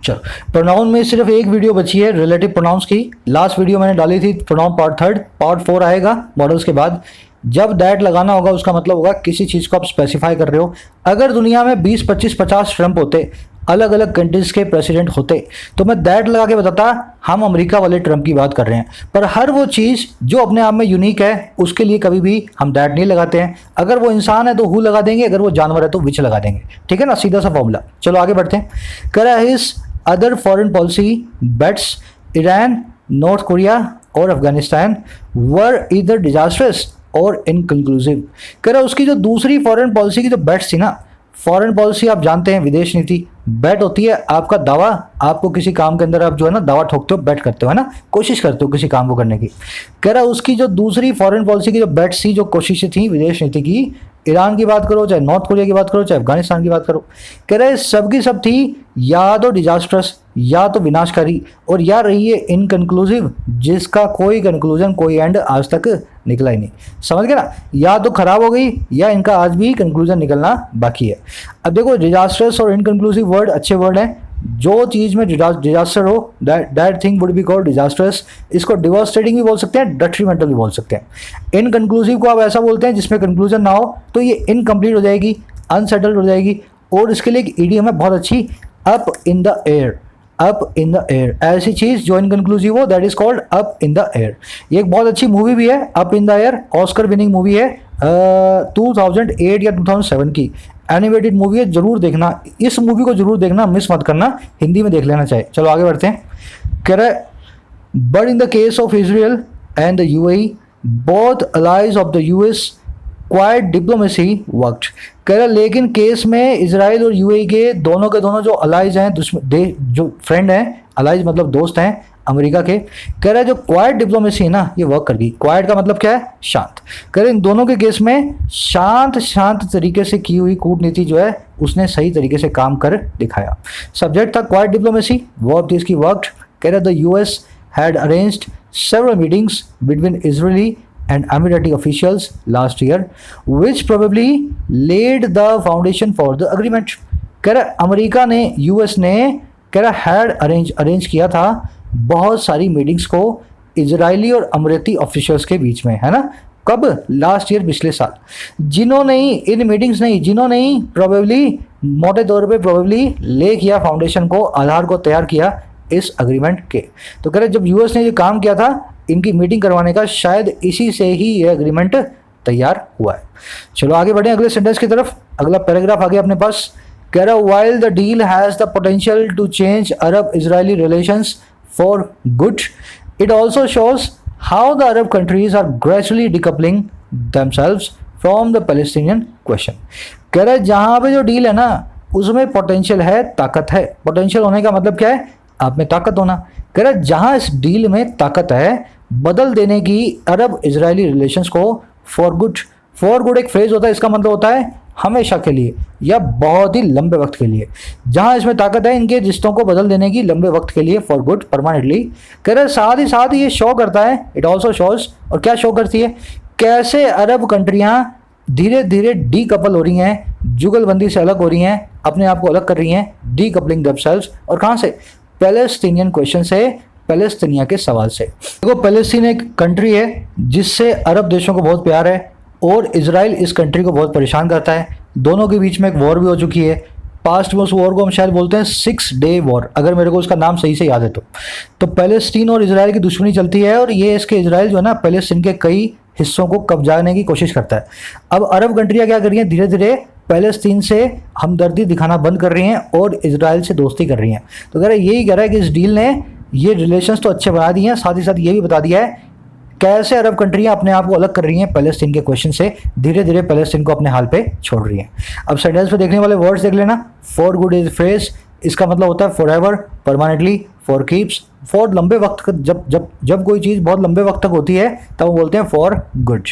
S1: चलो, प्रोनाउन में सिर्फ एक वीडियो बची है रिलेटिव प्रोनाउंस की, लास्ट वीडियो मैंने डाली थी प्रोनाउन पार्ट 3, पार्ट 4 आएगा मॉडल्स के बाद। जब दैट लगाना होगा उसका मतलब होगा किसी चीज़ को आप स्पेसिफाई कर रहे हो। अगर दुनिया में 20, 25, 50 ट्रम्प होते, अलग अलग कंट्रीज के प्रेसिडेंट होते, तो मैं दैट लगा के बताता हम अमेरिका वाले ट्रम्प की बात कर रहे हैं। पर हर वो चीज़ जो अपने आप में यूनिक है उसके लिए कभी भी हम दैट नहीं लगाते हैं। अगर वो इंसान है तो हु लगा देंगे, अगर वो जानवर है तो विच लगा देंगे। ठीक है ना, सीधा सा फॉर्मूला। चलो आगे बढ़ते हैं। करा his other foreign policy bets Iran, North Korea और अफगानिस्तान वर ईदर डिजास्टर्स और इनकंक्लूसिव। कह रहा उसकी जो दूसरी फॉरेन पॉलिसी की जो बेट्स थी ना, फॉरेन पॉलिसी आप जानते हैं विदेश नीति, बेट होती है आपका दावा, आपको किसी काम के अंदर आप जो है ना दावा ठोकते हो, बेट करते हो, है ना, कोशिश करते हो किसी काम को करने की। कह रहा उसकी जो दूसरी फॉरेन पॉलिसी की जो बेट्स थी, जो कोशिशें थी विदेश नीति की, ईरान की बात करो, चाहे नॉर्थ कोरिया की बात करो, चाहे अफगानिस्तान की बात करो, कह रहे सब की सब थी या तो डिजास्टर्स, या तो विनाशकारी, और या रही है इनकंक्लूसिव, जिसका कोई कंक्लूजन, कोई एंड आज तक निकला ही नहीं। समझ गए ना, या तो खराब हो गई या इनका आज भी कंक्लूजन निकलना बाकी है। अब देखो डिजास्टर्स और इनकंक्लूसिव वर्ड अच्छे वर्ड हैं। जो चीज़ में डिजास्टर हो that thing would be called disasters. इसको डिवास्टेटिंग भी बोल सकते हैं, डेट्रीमेंटल भी बोल सकते हैं। इनकंक्लूसिव को आप ऐसा बोलते हैं जिसमें कंक्लूजन ना हो, तो ये इनकम्प्लीट हो जाएगी, अनसेटल्ड हो जाएगी। और इसके लिए एक ईडीएम है बहुत अच्छी, up in the air. Up in the air, ऐसी चीज जो इनकंक्लूसिव हो that is called up in the air. ये एक बहुत अच्छी मूवी भी है, up in the air, Oscar winning movie है, 2008 या 2007 की एनिमेटेड मूवी है, जरूर देखना। इस मूवी को जरूर देखना, मिस मत करना, हिंदी में देख लेना चाहिए। चलो आगे बढ़ते हैं। कह रहा है but in the case of Israel and the UAE both allies of the US quiet diplomacy worked. कह रहा लेकिन केस में इसराइल और यूएई के दोनों जो अलाइज हैं, जो फ्रेंड हैं, अलाइज मतलब दोस्त हैं अमेरिका के, कह रहा है जो क्वाइट डिप्लोमेसी है ना ये वर्क कर गई। क्वाइट का मतलब क्या है? शांत। कह रहे इन दोनों के केस में शांत तरीके से की हुई कूटनीति जो है उसने सही तरीके से काम कर दिखाया। सब्जेक्ट था क्वाइट डिप्लोमेसी, वर्क थी इसकी वर्कड। कह रहा the US had arranged several meetings between Israeli and Emirati officials last year, which probably laid the foundation for the agreement. कह रहा अमेरिका ने, यूएस ने, कह रहा हैड अरेंज किया था बहुत सारी मीटिंग्स को इजरायली और अमेरिकी ऑफिशियल्स के बीच में, है ना। कब? लास्ट ईयर, पिछले साल। जिन्होंने इन मीटिंग्स नहीं, जिन्होंने प्रोबेबली मोटे तौर पे प्रोबेबली ले किया फाउंडेशन को, आधार को तैयार किया इस अग्रीमेंट के। तो कह रहे जब यूएस ने ये काम किया था इनकी मीटिंग करवाने का, शायद इसी से ही ये एग्रीमेंट तैयार हुआ है। चलो आगे बढ़े अगले सेंटेंस की तरफ। अगला पैराग्राफ आ गया अपने पास। कह रहा while the deal has the potential to change Arab Israeli relations for good, it also shows how the Arab countries are gradually decoupling themselves from the Palestinian question. कह रहा है जहाँ पे जो डील है ना उसमें पोटेंशियल है, ताकत है। पोटेंशियल होने का मतलब क्या है? आप में ताकत होना। कह रहा है जहाँ इस डील में ताकत है बदल देने की अरब इजरायली रिलेशंस को फॉर गुड। फॉर गुड एक फ्रेज होता है, इसका मतलब होता है हमेशा के लिए या बहुत ही लंबे वक्त के लिए। जहां इसमें ताकत है इनके रिश्तों को बदल देने की लंबे वक्त के लिए, फॉर गुड, परमानेंटली। कह रहे साथ ही ये शो करता है, इट ऑल्सो शोज, और क्या शो करती है? कैसे अरब कंट्रियां धीरे धीरे डी कपल हो रही हैं, जुगलबंदी से अलग हो रही हैं, अपने आप को अलग कर रही हैं, डी कपलिंग देमसेल्व्स। और कहाँ से? पैलेस्टीनियन क्वेश्चन से, पैलेस्तीनिया के सवाल से। देखो पैलेस्टीन एक कंट्री है जिससे अरब देशों को बहुत प्यार है और इजराइल इस कंट्री को बहुत परेशान करता है। दोनों के बीच में एक वॉर भी हो चुकी है। पास्ट में उस वॉर को हम शायद बोलते हैं 6 डे वॉर, अगर मेरे को उसका नाम सही से याद है तो पैलेस्टीन और इजराइल की दुश्मनी चलती है और ये इसके इजराइल जो है ना पैलेस्टीन के कई हिस्सों को कब्जाने की कोशिश करता है। अब अरब कंट्रियाँ क्या कर रही हैं? धीरे धीरे पैलेस्तीन से हमदर्दी दिखाना बंद कर रही हैं और इजराइल से दोस्ती कर रही हैं। तो कह रहा है यही कह रहा है कि इस डील ने ये रिलेशंस तो अच्छे बना दिए हैं, साथ ही साथ ये भी बता दिया है कैसे अरब कंट्रियां अपने आप को अलग कर रही हैं पैलेस्टीन के क्वेश्चन से, धीरे धीरे पैलेस्टीन को अपने हाल पे छोड़ रही हैं। अब सेंटेंस पे देखने वाले वर्ड्स देख लेना। फॉर गुड इज फ्रेज, इसका मतलब होता है for ever, permanently, for keeps, for लंबे वक्त तक, जब जब जब कोई चीज़ बहुत लंबे वक्त तक होती है तब वो बोलते हैं फॉर गुड।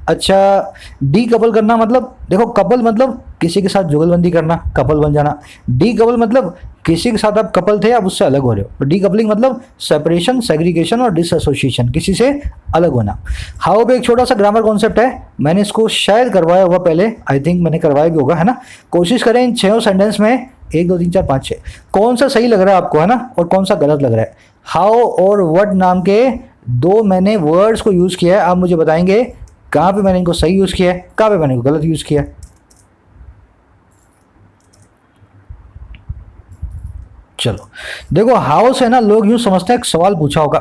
S1: अच्छा, डी कपल करना मतलब, देखो कपल मतलब किसी के साथ जुगलबंदी करना, कपल बन जाना। डी कपल मतलब किसी के साथ आप कपल थे, आप उससे अलग हो रहे हो। डी कपलिंग मतलब सेपरेशन, सेग्रीगेशन और डिसएसोसिएशन, किसी से अलग होना। हाउ पे एक छोटा सा ग्रामर कॉन्सेप्ट है, मैंने इसको शायद करवाया होगा पहले, आई थिंक मैंने करवाया भी होगा, है ना। कोशिश करें इन 6 सेंटेंस में 1 2 3 4 5 6 कौन सा सही लग रहा है आपको, है ना, और कौन सा गलत लग रहा है। हाउ और व्हाट नाम के 2 मैंने वर्ड्स को यूज़ किया है, आप मुझे बताएंगे कहाँ पे मैंने इनको सही यूज़ किया है, कहाँ पे मैंने इनको गलत यूज़ किया है। चलो देखो, हाउ से ना लोग यूँ समझते हैं एक सवाल पूछा होगा,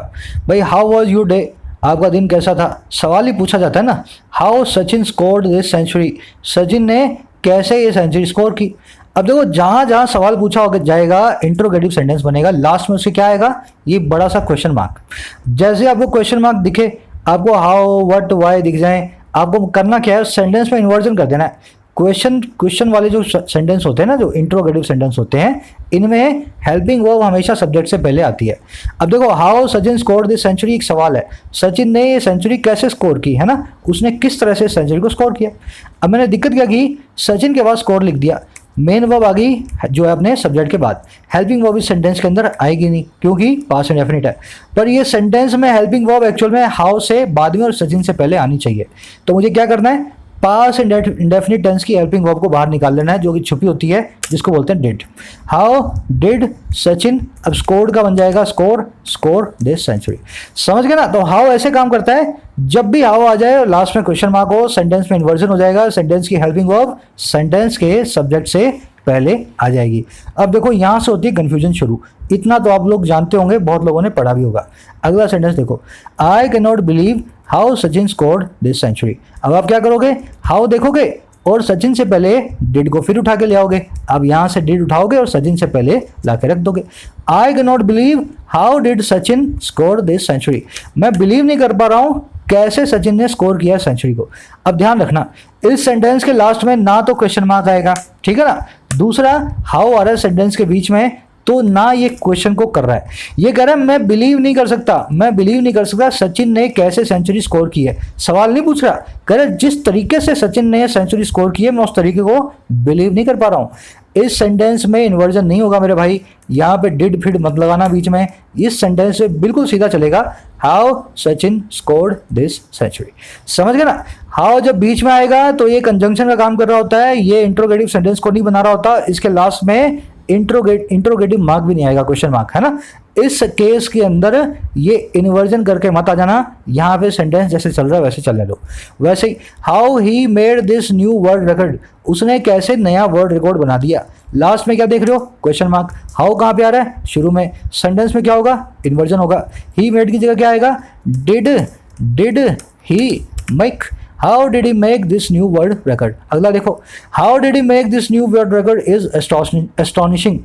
S1: भाई हाउ वॉज योर डे, आपका दिन कैसा था, सवाल ही पूछा जाता है ना। How Sachin scored this century, Sachin ने कैसे ये सेंचुरी स्कोर की। अब देखो, जहाँ जहाँ सवाल पूछा होगा जाएगा इंट्रोगेटिव सेंटेंस बनेगा, लास्ट में उससे क्या आएगा, ये बड़ा सा क्वेश्चन मार्क। जैसे आपको क्वेश्चन मार्क दिखे, आपको हाउ व्हाट वाई दिख जाए, आपको करना क्या है, सेंटेंस में इन्वर्जन कर देना है। क्वेश्चन वाले जो सेंटेंस होते हैं ना, जो इंट्रोगेटिव सेंटेंस होते हैं, इनमें हेल्पिंग वर्ब हमेशा सब्जेक्ट से पहले आती है। अब देखो, how Sachin score this century, एक सवाल है, सचिन ने ये सेंचुरी कैसे स्कोर की, है ना, उसने किस तरह से सेंचुरी को स्कोर किया। अब मैंने दिक्कत क्या की, सचिन के बाद स्कोर लिख दिया, मेन वर्ब आ गई जो है अपने सब्जेक्ट के बाद, हेल्पिंग वर्ब इस सेंटेंस के अंदर आएगी नहीं क्योंकि पास्ट इंडेफिनिट है। पर ये सेंटेंस में हेल्पिंग वर्ब एक्चुअल में हाउ से बाद में और सचिन से पहले आनी चाहिए। तो मुझे क्या करना है, पास्ट इंडेफिनिट टेंस की हेल्पिंग वर्ब को बाहर निकाल लेना है, जो कि छुपी होती है, जिसको बोलते हैं डिड। हाउ डिड सचिन, अब स्कोर्ड का बन जाएगा स्कोर दिस सेंचुरी। समझ गए ना। तो हाउ ऐसे काम करता है, जब भी हाउ आ जाए लास्ट में क्वेश्चन मार्क हो, सेंटेंस में इन्वर्जन हो जाएगा, सेंटेंस की हेल्पिंग वर्ब सेंटेंस के सब्जेक्ट से पहले आ जाएगी। अब देखो, यहां से होती है कंफ्यूजन शुरू, इतना तो आप लोग जानते होंगे, बहुत लोगों ने पढ़ा भी होगा। अगला सेंटेंस देखो, I can not believe how Sachin scored this century. अब आप क्या करोगे, हाउ देखोगे और सचिन से पहले डिड को फिर उठा के ले आओगे। अब यहां से डिड उठाओगे और सचिन से पहले ला के रख दोगे। I can not believe how did Sachin score this century, मैं बिलीव नहीं कर पा रहा हूं कैसे सचिन ने स्कोर किया सेंचुरी को। अब ध्यान रखना, इस सेंटेंस के लास्ट में ना तो क्वेश्चन मार्क आएगा, ठीक है ना, दूसरा हाउ आ रहा है सेंटेंस के बीच में, तो ना ये क्वेश्चन को कर रहा है, ये कह रहा है मैं बिलीव नहीं कर सकता सचिन ने कैसे सेंचुरी स्कोर की है। सवाल नहीं पूछ रहा, कह रहा जिस तरीके से सचिन ने सेंचुरी स्कोर की है मैं उस तरीके को बिलीव नहीं कर पा रहा हूं। इस सेंटेंस में इन्वर्जन नहीं होगा मेरे भाई, यहाँ पे डिड फिड मत लगाना बीच में, इस सेंटेंस से बिल्कुल सीधा चलेगा, how Sachin scored this century. समझ गए ना। हाउ जब बीच में आएगा तो ये कंजंक्शन का काम कर रहा होता है, ये इंट्रोगेटिव सेंटेंस को नहीं बना रहा होता, इसके लास्ट में इंट्रोगेटिव मार्क भी नहीं आएगा, क्वेश्चन मार्क, है ना। इस केस के अंदर ये इन्वर्जन करके मत आ जाना, यहाँ पे सेंटेंस जैसे चल रहा है वैसे चलने दो। वैसे ही how he made this new world record, उसने कैसे नया वर्ड रिकॉर्ड बना दिया। लास्ट में क्या देख रहे हो, क्वेश्चन मार्क। हाउ कहाँ पे आ रहा है, शुरू में। सेंटेंस में क्या होगा, इन्वर्जन होगा। ही मेड की जगह क्या आएगा, did he make, how did he make this new world record. अगला देखो, how did he make this new world record is astonishing,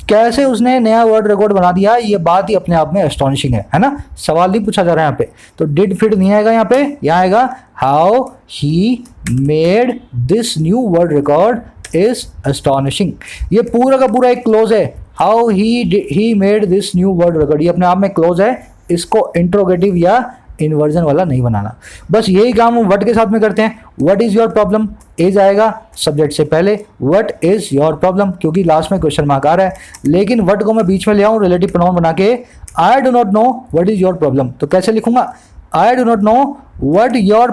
S1: कैसे उसने नया वर्ल्ड रिकॉर्ड बना दिया, ये बात ही अपने आप में एस्टॉनिशिंग है ना। सवाल नहीं पूछा जा रहा है यहाँ पे, तो डिड फिड नहीं आएगा यहाँ पे, यहाँ आएगा how he made this new world record is astonishing. ये पूरा का पूरा एक क्लोज है, how he made this new world record, ये अपने आप में क्लोज है, इसको इंट्रोगेटिव या इन्वर्जन वाला नहीं बनाना। बस यही काम हम व्हाट के साथ में करते हैं। What is your problem, is आएगा सब्जेक्ट से पहले, व्हाट इज योर प्रॉब्लम, क्योंकि लास्ट में क्वेश्चन मार्क आ रहा है। लेकिन व्हाट को मैं बीच में ले आऊं रिलेटिव प्रोनाउन बना के, I do not know what is your problem, तो कैसे लिखूंगा, I do not know what your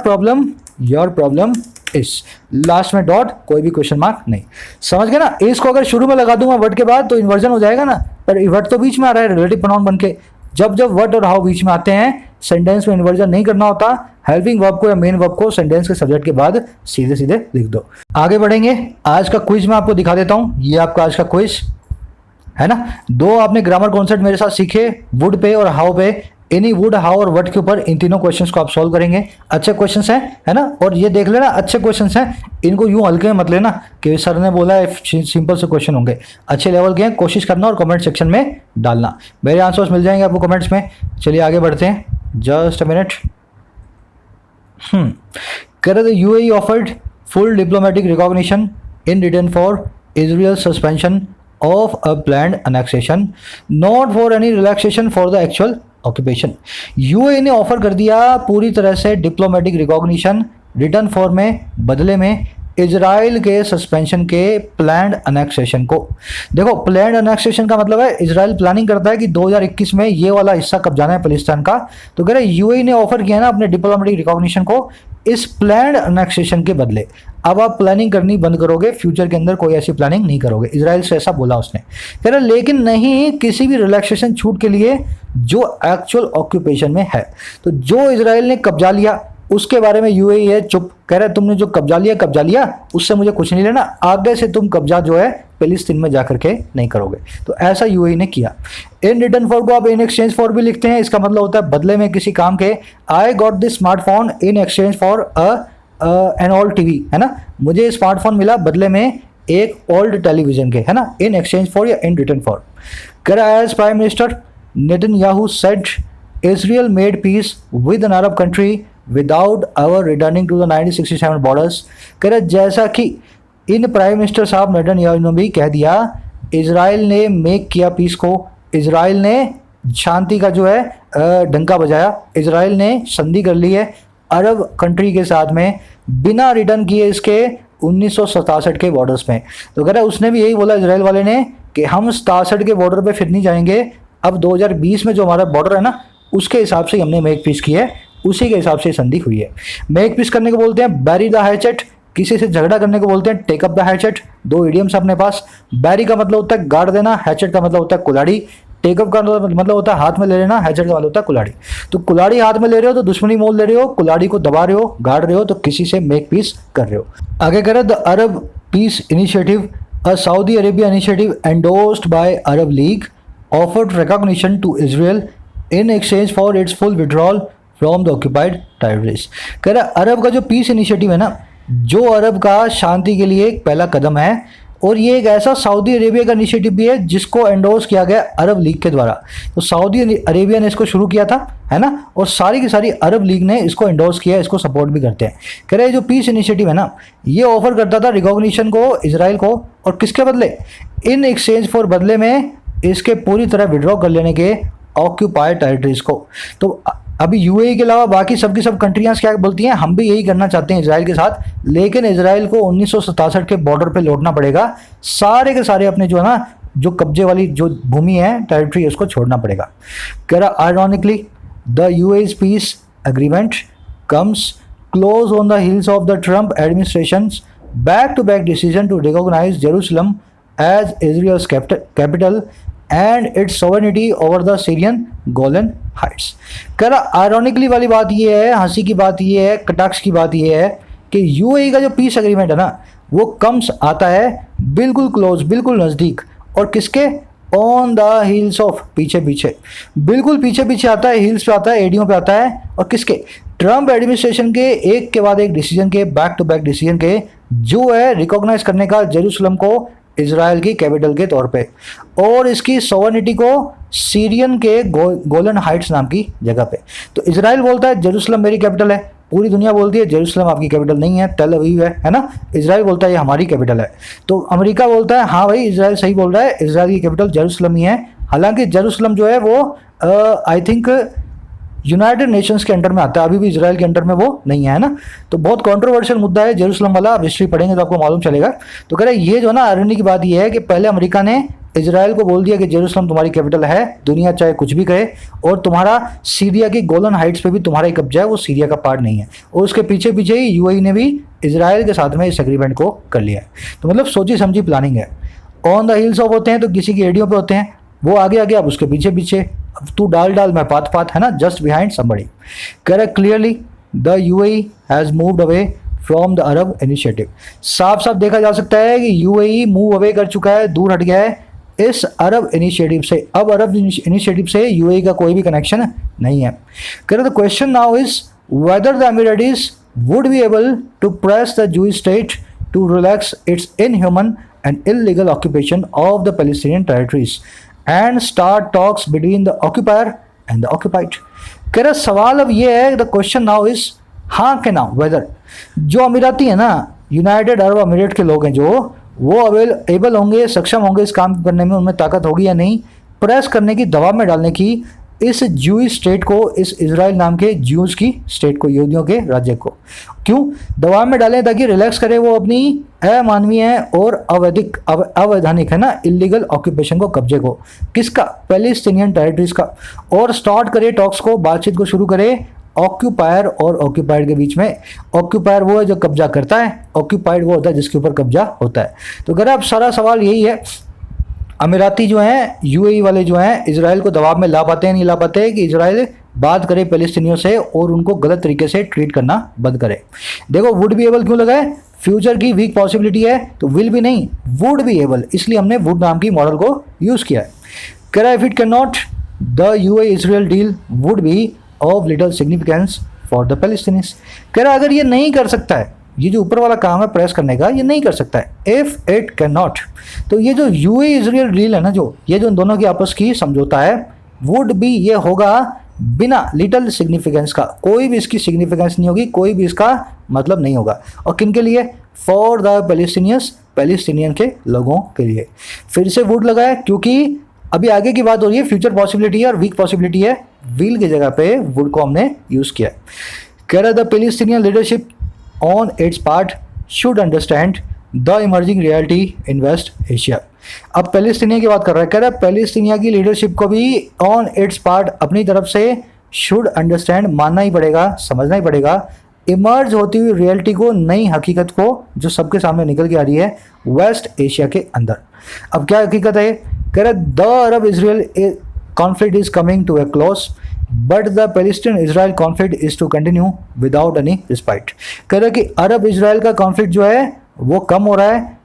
S1: problem is, last में डॉट, कोई भी क्वेश्चन मार्क नहीं। समझ गए ना। इसको अगर शुरू में लगा दूंगा व्हाट के बाद तो इन्वर्जन हो जाएगा ना, पर व्हाट तो बीच में आ रहा है रिलेटिव प्रोनाउन बन के। जब व्हाट और हाउ बीच में आते हैं, सेंटेंस में इन्वर्जन नहीं करना होता, हेल्पिंग वर्ब को या मेन वर्ब को सेंटेंस के सब्जेक्ट के बाद सीधे सीधे लिख दो। आगे बढ़ेंगे, आज का क्विज मैं आपको दिखा देता हूं, ये आपका आज का क्विज है ना। 2 आपने ग्रामर कॉन्सेप्ट मेरे साथ सीखे, वुड पे और हाउ पे। इन्हीं वुड, हाउ और व्हाट के ऊपर इन तीनों क्वेश्चंस को आप सॉल्व करेंगे। अच्छे क्वेश्चंस हैं, है ना। और ये देख लेना, अच्छे क्वेश्चंस हैं, इनको यूं हल्के में मत लेना कि सर ने बोला है सिंपल से क्वेश्चन होंगे। अच्छे लेवल के हैं, कोशिश करना और कमेंट सेक्शन में डालना, मेरे आंसर्स मिल जाएंगे आपको कमेंट्स में। चलिए आगे बढ़ते हैं, जस्ट अ मिनट। कह रहे UAE offered full diplomatic recognition in return for Israel's suspension of a planned annexation, not for any relaxation for the actual occupation. UAE ने ऑफर कर दिया पूरी तरह से डिप्लोमेटिक रिकॉग्निशन रिटर्न फॉर में, बदले में इजराइल के सस्पेंशन के प्लान्ड अनेक्सेशन को। देखो, प्लान्ड अनेक्सेशन का मतलब है इजराइल प्लानिंग करता है कि 2021 में ये वाला हिस्सा कब्जाना है फिलिस्तीन का, तो कह रहे यूएई ने ऑफर किया ना अपने डिप्लोमेटिक रिकॉग्निशन को इस प्लान्ड अनेक्सेशन के बदले। अब आप प्लानिंग करनी बंद करोगे, फ्यूचर के अंदर कोई ऐसी प्लानिंग नहीं करोगे। इजराइल से ऐसा बोला उसने। कह रहा लेकिन नहीं किसी भी रिलैक्सेशन छूट के लिए जो एक्चुअल ऑक्यूपेशन में है। तो जो इजराइल ने कब्जा लिया उसके बारे में यूएई है चुप। कह रहा है तुमने जो कब्जा लिया उससे मुझे कुछ नहीं लेना, आगे से तुम कब्जा जो है फिलिस्तीन में जाकर के नहीं करोगे। तो ऐसा यूएई ने किया। इन रिटर्न फॉर को आप इन एक्सचेंज फॉर भी लिखते हैं, इसका मतलब होता है बदले में किसी काम के। I got this smartphone in exchange for an old TV, है ना, मुझे स्मार्टफोन मिला बदले में एक ओल्ड टेलीविजन के, है ना, इन एक्सचेंज फॉर या इन रिटर्न फॉर। कह रहा as prime minister Netanyahu said Israel made peace with an Arab country without our returning to the 1967 borders। कह रहे जैसा कि इन प्राइम मिनिस्टर साहब नेतन्याहू ने भी कह दिया, इजराइल ने मेक किया पीस को, इजराइल ने शांति का जो है डंका बजाया, इजराइल ने संधि कर ली है अरब कंट्री के साथ में बिना रिटर्न किए इसके 1967 के बॉर्डर्स में। तो कह रहा है उसने भी यही बोला इजराइल वाले ने कि हम 67 के बॉर्डर पे फिर नहीं जाएंगे, अब 2020 में जो हमारा बॉर्डर है ना उसके हिसाब से हमने मेक पीस की है, उसी के हिसाब से संधि हुई है। मेक पीस करने को बोलते हैं बैरी द हैचेट, किसी से झगड़ा करने को बोलते हैं टेक अप द हैचेट। दो इडियम्स अपने पास। बैरी का मतलब होता है गाड़ देना, हैचेट का मतलब होता है कुल्हाड़ी, टेकअप का मतलब होता है हाथ में ले लेना, हैचेट का मतलब होता है कुल्हाड़ी। तो कुल्हाड़ी हाथ में ले रहे हो तो दुश्मनी मोल ले रहे हो, कुल्हाड़ी को दबा रहे हो, गाड़ रहे हो, तो किसी से मेक पीस कर रहे हो। आगे कह रहे the Arab peace initiative, a Saudi Arabia initiative endorsed by Arab League offered recognition to Israel in exchange for its full withdrawal from the occupied territories। कह रहा अरब का जो पीस इनिशिएटिव है ना, जो अरब का शांति के लिए एक पहला कदम है, और ये एक ऐसा सऊदी अरेबिया का इनिशिएटिव भी है जिसको एंडोर्स किया गया अरब लीग के द्वारा। तो सऊदी अरेबिया ने इसको शुरू किया था, है ना, और सारी की सारी अरब लीग ने इसको एंडोर्स किया, इसको सपोर्ट भी करते हैं। कह रहे जो पीस इनिशिएटिव है ना, ये ऑफर करता था रिकॉग्निशन को इसराइल को, और किसके बदले, इन एक्सचेंज फॉर, बदले में इसके पूरी तरह विड्रॉ कर लेने के ऑक्यूपाइड टेरिटरीज को। तो अभी यूएई के अलावा बाकी सब की सब कंट्रियां क्या बोलती हैं, हम भी यही करना चाहते हैं इसराइल के साथ, लेकिन इसराइल को 1967 के बॉर्डर पे लौटना पड़ेगा, सारे के सारे अपने जो है ना जो कब्जे वाली जो भूमि है टेरिटरी है उसको छोड़ना पड़ेगा। कह रहा ironically the UAE's peace agreement comes close on the heels of the Trump administration's back to back decision to recognise Jerusalem as Israel's capital and its sovereignty over the Syrian Golan Heights। कह रहा ironically वाली बात ये है, हंसी की बात ये है, कटाक्ष की बात ये है कि यूएई का जो पीस एग्रीमेंट है ना वो कम्स आता है बिल्कुल क्लोज, बिल्कुल नज़दीक, और किसके, ऑन द हिल्स ऑफ, पीछे पीछे, बिल्कुल पीछे पीछे आता है, हिल्स पे आता है, एडियो पे आता है, और किसके, ट्रम्प एडमिनिस्ट्रेशन के एक के बाद एक डिसीजन के, बैक टू बैक डिसीजन के, जो है रिकॉग्नाइज करने का जेरूसलम को इजराइल की कैपिटल के तौर पे, और इसकी सोवर्निटी को सीरियन के गोलन हाइट्स नाम की जगह पे। तो इजराइल बोलता है जेरूसलम मेरी कैपिटल है, पूरी दुनिया बोलती है जेरूसलम आपकी कैपिटल नहीं है, टेल अवीव है ना। इजराइल बोलता है ये हमारी कैपिटल है, तो अमेरिका बोलता है हाँ भाई इजराइल सही बोल रहा है, इजराइल की कैपिटल जेरूसलम ही है। हालांकि जेरूसलम जो है वो आई थिंक यूनाइटेड नेशंस के अंडर में आता है, अभी भी इजराइल के अंडर में वो नहीं है ना। तो बहुत कंट्रोवर्शियल मुद्दा है जेरूसलम वाला, आप हिस्ट्री पढ़ेंगे तो आपको मालूम चलेगा। तो कह रहे ये जो ना आयरनी की बात ये है कि पहले अमेरिका ने इजराइल को बोल दिया कि जेरूसलम तुम्हारी कैपिटल है, दुनिया चाहे कुछ भी कहे, और तुम्हारा सीरिया की गोलन हाइट्स पे भी तुम्हारा ही कब्जा है, वो सीरिया का पार्ट नहीं है। और उसके पीछे पीछे ही यूएई ने भी इजराइल के साथ में इस एग्रीमेंट को कर लिया है। तो मतलब सोची समझी प्लानिंग है। ऑन द हिल्स ऑफ होते हैं तो किसी की एडियो पे होते हैं, वो आगे आगे आप उसके पीछे पीछे, तू डाल मैं पात है ना, जस्ट बिहाइंड समबडी। कह रहा clearly the UAE has moved away from the Arab initiative. साफ साफ देखा जा सकता है कि यूएई मूव अवे कर चुका है, दूर हट गया है इस अरब इनिशिएटिव से। अब अरब इनिशिएटिव से यूएई का कोई भी कनेक्शन नहीं है। कह रहा the question now is whether the Emiratis would be able to press the Jewish state to relax its inhuman and illegal occupation of the Palestinian territories and start talks between the occupier and the occupied। कह रहा सवाल अब ये है, the question now is, हाँ के ना weather जो अमीराती है ना, यूनाइटेड अरब अमीरेट के लोग हैं जो, वो एबल होंगे, सक्षम होंगे इस काम करने में, उनमें ताकत होगी या नहीं, प्रेस करने की, दबाव में डालने की इस ज्यूइश स्टेट को, इस इजराइल नाम के ज्यूज की स्टेट को, यहूदियों के राज्य को। क्यों दबाव में डालें? ताकि रिलैक्स करे वो अपनी अमानवीय और अवैधानिक है ना इलीगल ऑक्यूपेशन को, कब्जे को, किसका? पैलेस्टीनियन टेरिटरीज का, और स्टार्ट करे टॉक्स को, बातचीत को शुरू करे ऑक्यूपायर और ऑक्यूपाइड के बीच में। ऑक्यूपायर वो है जो कब्जा करता है, ऑक्यूपाइड वो होता है जिसके ऊपर कब्जा होता है। तो अगर अब सारा सवाल यही है, अमीराती जो हैं, यूएई वाले जो हैं, इजराइल को दबाव में ला पाते हैं नहीं ला पाते हैं कि इजराइल बात करे पैलेस्टीनियों से और उनको गलत तरीके से ट्रीट करना बंद करे। देखो वुड बी एबल क्यों लगा है? फ्यूचर की वीक पॉसिबिलिटी है, तो विल भी नहीं, वुड बी एबल, इसलिए हमने वुड नाम की मॉडल को यूज किया है। कह रहा है if it can not the UAE Israel deal would be of little significance for the Palestinians. कह रहा है अगर ये नहीं कर सकता है, ये जो ऊपर वाला काम है प्रेस करने का, ये नहीं कर सकता है, इफ इट कैन नॉट, तो ये जो यूएई इजराइल डील है ना, जो ये जो इन दोनों की आपस की समझौता है, वुड बी, ये होगा बिना लिटल सिग्निफिकेंस का, कोई भी इसकी सिग्निफिकेंस नहीं होगी, कोई भी इसका मतलब नहीं होगा। और किन के लिए? फॉर द पैलेस्टीनियंस, पैलेस्टीनियन के लोगों के लिए। फिर से वुड लगा है क्योंकि अभी आगे की बात हो रही है, फ्यूचर पॉसिबिलिटी है और वीक पॉसिबिलिटी है, विल की जगह पे वुड को हमने यूज किया है। कह रहा the Palestinian leadership on its part should understand the emerging reality in West Asia। अब पैलेस्टीनिया की बात कर रहा है, कह रहा है पैलेस्टीनिया की लीडरशिप को भी on its part अपनी तरफ से should understand, मानना ही पड़ेगा, समझना ही पड़ेगा इमर्ज होती हुई रियलिटी को, नई हकीकत को जो सबके सामने निकल के आ रही है वेस्ट एशिया के अंदर। अब क्या हकीकत है? कह रहा है the Arab Israel conflict is coming to a close but the Palestine Israel conflict is to continue without any respite. कह रहा है कि अरब इजराइल का कॉन्फ्लिक्ट जो है वो कम हो रहा है,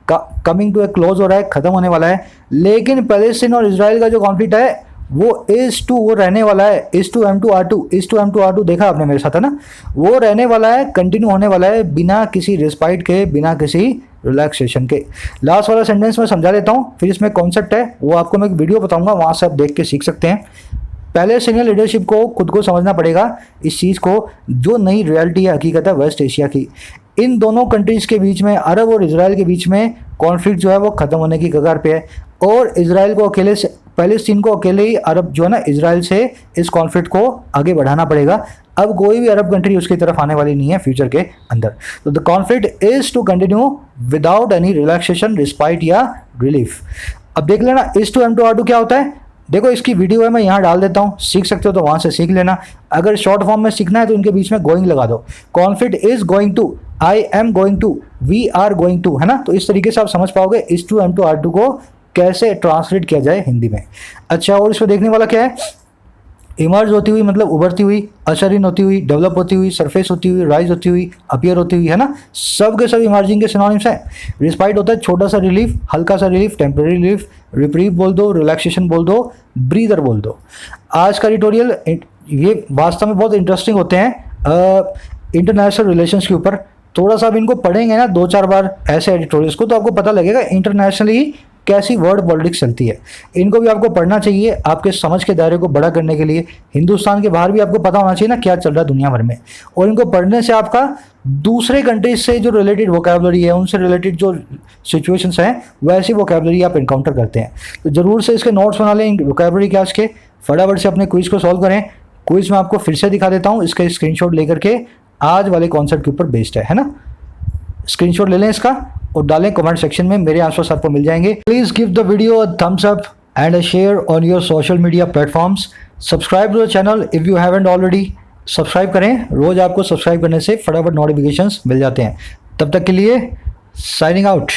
S1: कमिंग टू ए क्लोज हो रहा है, खत्म होने वाला है, लेकिन पैलेस्टीन और इजराइल का जो कॉन्फ्लिक्ट है वो इज टू, वो रहने वाला है, is to M2R2, is to M2R2 देखा आपने मेरे साथ है ना, वो रहने वाला है, कंटिन्यू होने वाला है बिना किसी रिस्पाइट के, बिना किसी रिलैक्सेशन के। लास्ट वाला सेंटेंस मैं समझा देता हूँ, फिर इसमें कॉन्सेप्ट है वो आपको मैं एक वीडियो बताऊंगा, वहाँ से आप देख के सीख सकते हैं। पैलेस्टीनियन लीडरशिप को खुद को समझना पड़ेगा इस चीज़ को, जो नई रियलिटी है, हकीकत है वेस्ट एशिया की। इन दोनों कंट्रीज़ के बीच में, अरब और इजराइल के बीच में कॉन्फ्लिक्ट जो है वो ख़त्म होने की कगार पे है, और इजराइल को अकेले से, पैलेस्टीन को अकेले ही अरब जो है ना इजराइल से इस कॉन्फ्लिक्ट को आगे बढ़ाना पड़ेगा। अब कोई भी अरब कंट्री उसकी तरफ आने वाली नहीं है फ्यूचर के अंदर। तो the conflict is to continue without any relaxation, respite या रिलीफ। अब देख लेना इज टू M2R2 क्या होता है। देखो इसकी वीडियो है, मैं यहाँ डाल देता हूँ, सीख सकते हो तो वहाँ से सीख लेना। अगर शॉर्ट फॉर्म में सीखना है तो इनके बीच में गोइंग लगा दो। Conflict is going to, I am going to, we are going to, है ना। तो इस तरीके से आप समझ पाओगे इज टू M2R2 को कैसे ट्रांसलेट किया जाए हिंदी में। अच्छा, और इसमें देखने वाला क्या है, इमर्ज होती हुई मतलब उभरती हुई, अशरिन होती हुई, डेवलप होती हुई, सरफेस होती हुई, राइज होती हुई, अपीयर होती हुई, है ना। सब के सब इमर्जिंग के सिनोनिम्स हैं। रिस्पाइट होता है छोटा सा रिलीफ, हल्का सा रिलीफ, टेम्परेरी रिलीफ, रिप्रीव बोल दो, रिलैक्सेशन बोल दो, ब्रीदर बोल दो। आज का एडिटोरियल ये वास्तव में बहुत इंटरेस्टिंग होते हैं इंटरनेशनल रिलेशंस के ऊपर। थोड़ा सा आप इनको पढ़ेंगे ना 2-4 बार ऐसे एडिटोरियल्स को, तो आपको पता लगेगा इंटरनेशनली कैसी वर्ड पॉलिटिक्स चलती है। इनको भी आपको पढ़ना चाहिए आपके समझ के दायरे को बड़ा करने के लिए। हिंदुस्तान के बाहर भी आपको पता होना चाहिए ना क्या चल रहा है दुनिया भर में, और इनको पढ़ने से आपका दूसरे कंट्रीज से जो रिलेटेड वोकैबुलरी है, उनसे रिलेटेड जो सिचुएशंस हैं, वैसी वोकैबुलरी आप इनकाउंटर करते हैं। तो ज़रूर से इसके नोट्स बना लें वोकैबुलरी के आज के, फटाफट से अपने क्विज को सॉल्व करें। क्विज में आपको फिर से दिखा देता हूँ, इसका स्क्रीनशॉट लेकर के आज वाले कॉन्सेप्ट के ऊपर बेस्ड है ना। स्क्रीनशॉट ले लें इसका और डालें कमेंट सेक्शन में, मेरे आंसर्स आपको मिल जाएंगे। Please give the video a thumbs up and a share on your social media platforms. Subscribe to the channel if you haven't already. Subscribe करें, रोज़ आपको सब्सक्राइब करने से फटाफट नोटिफिकेशंस मिल जाते हैं। तब तक के लिए साइनिंग आउट।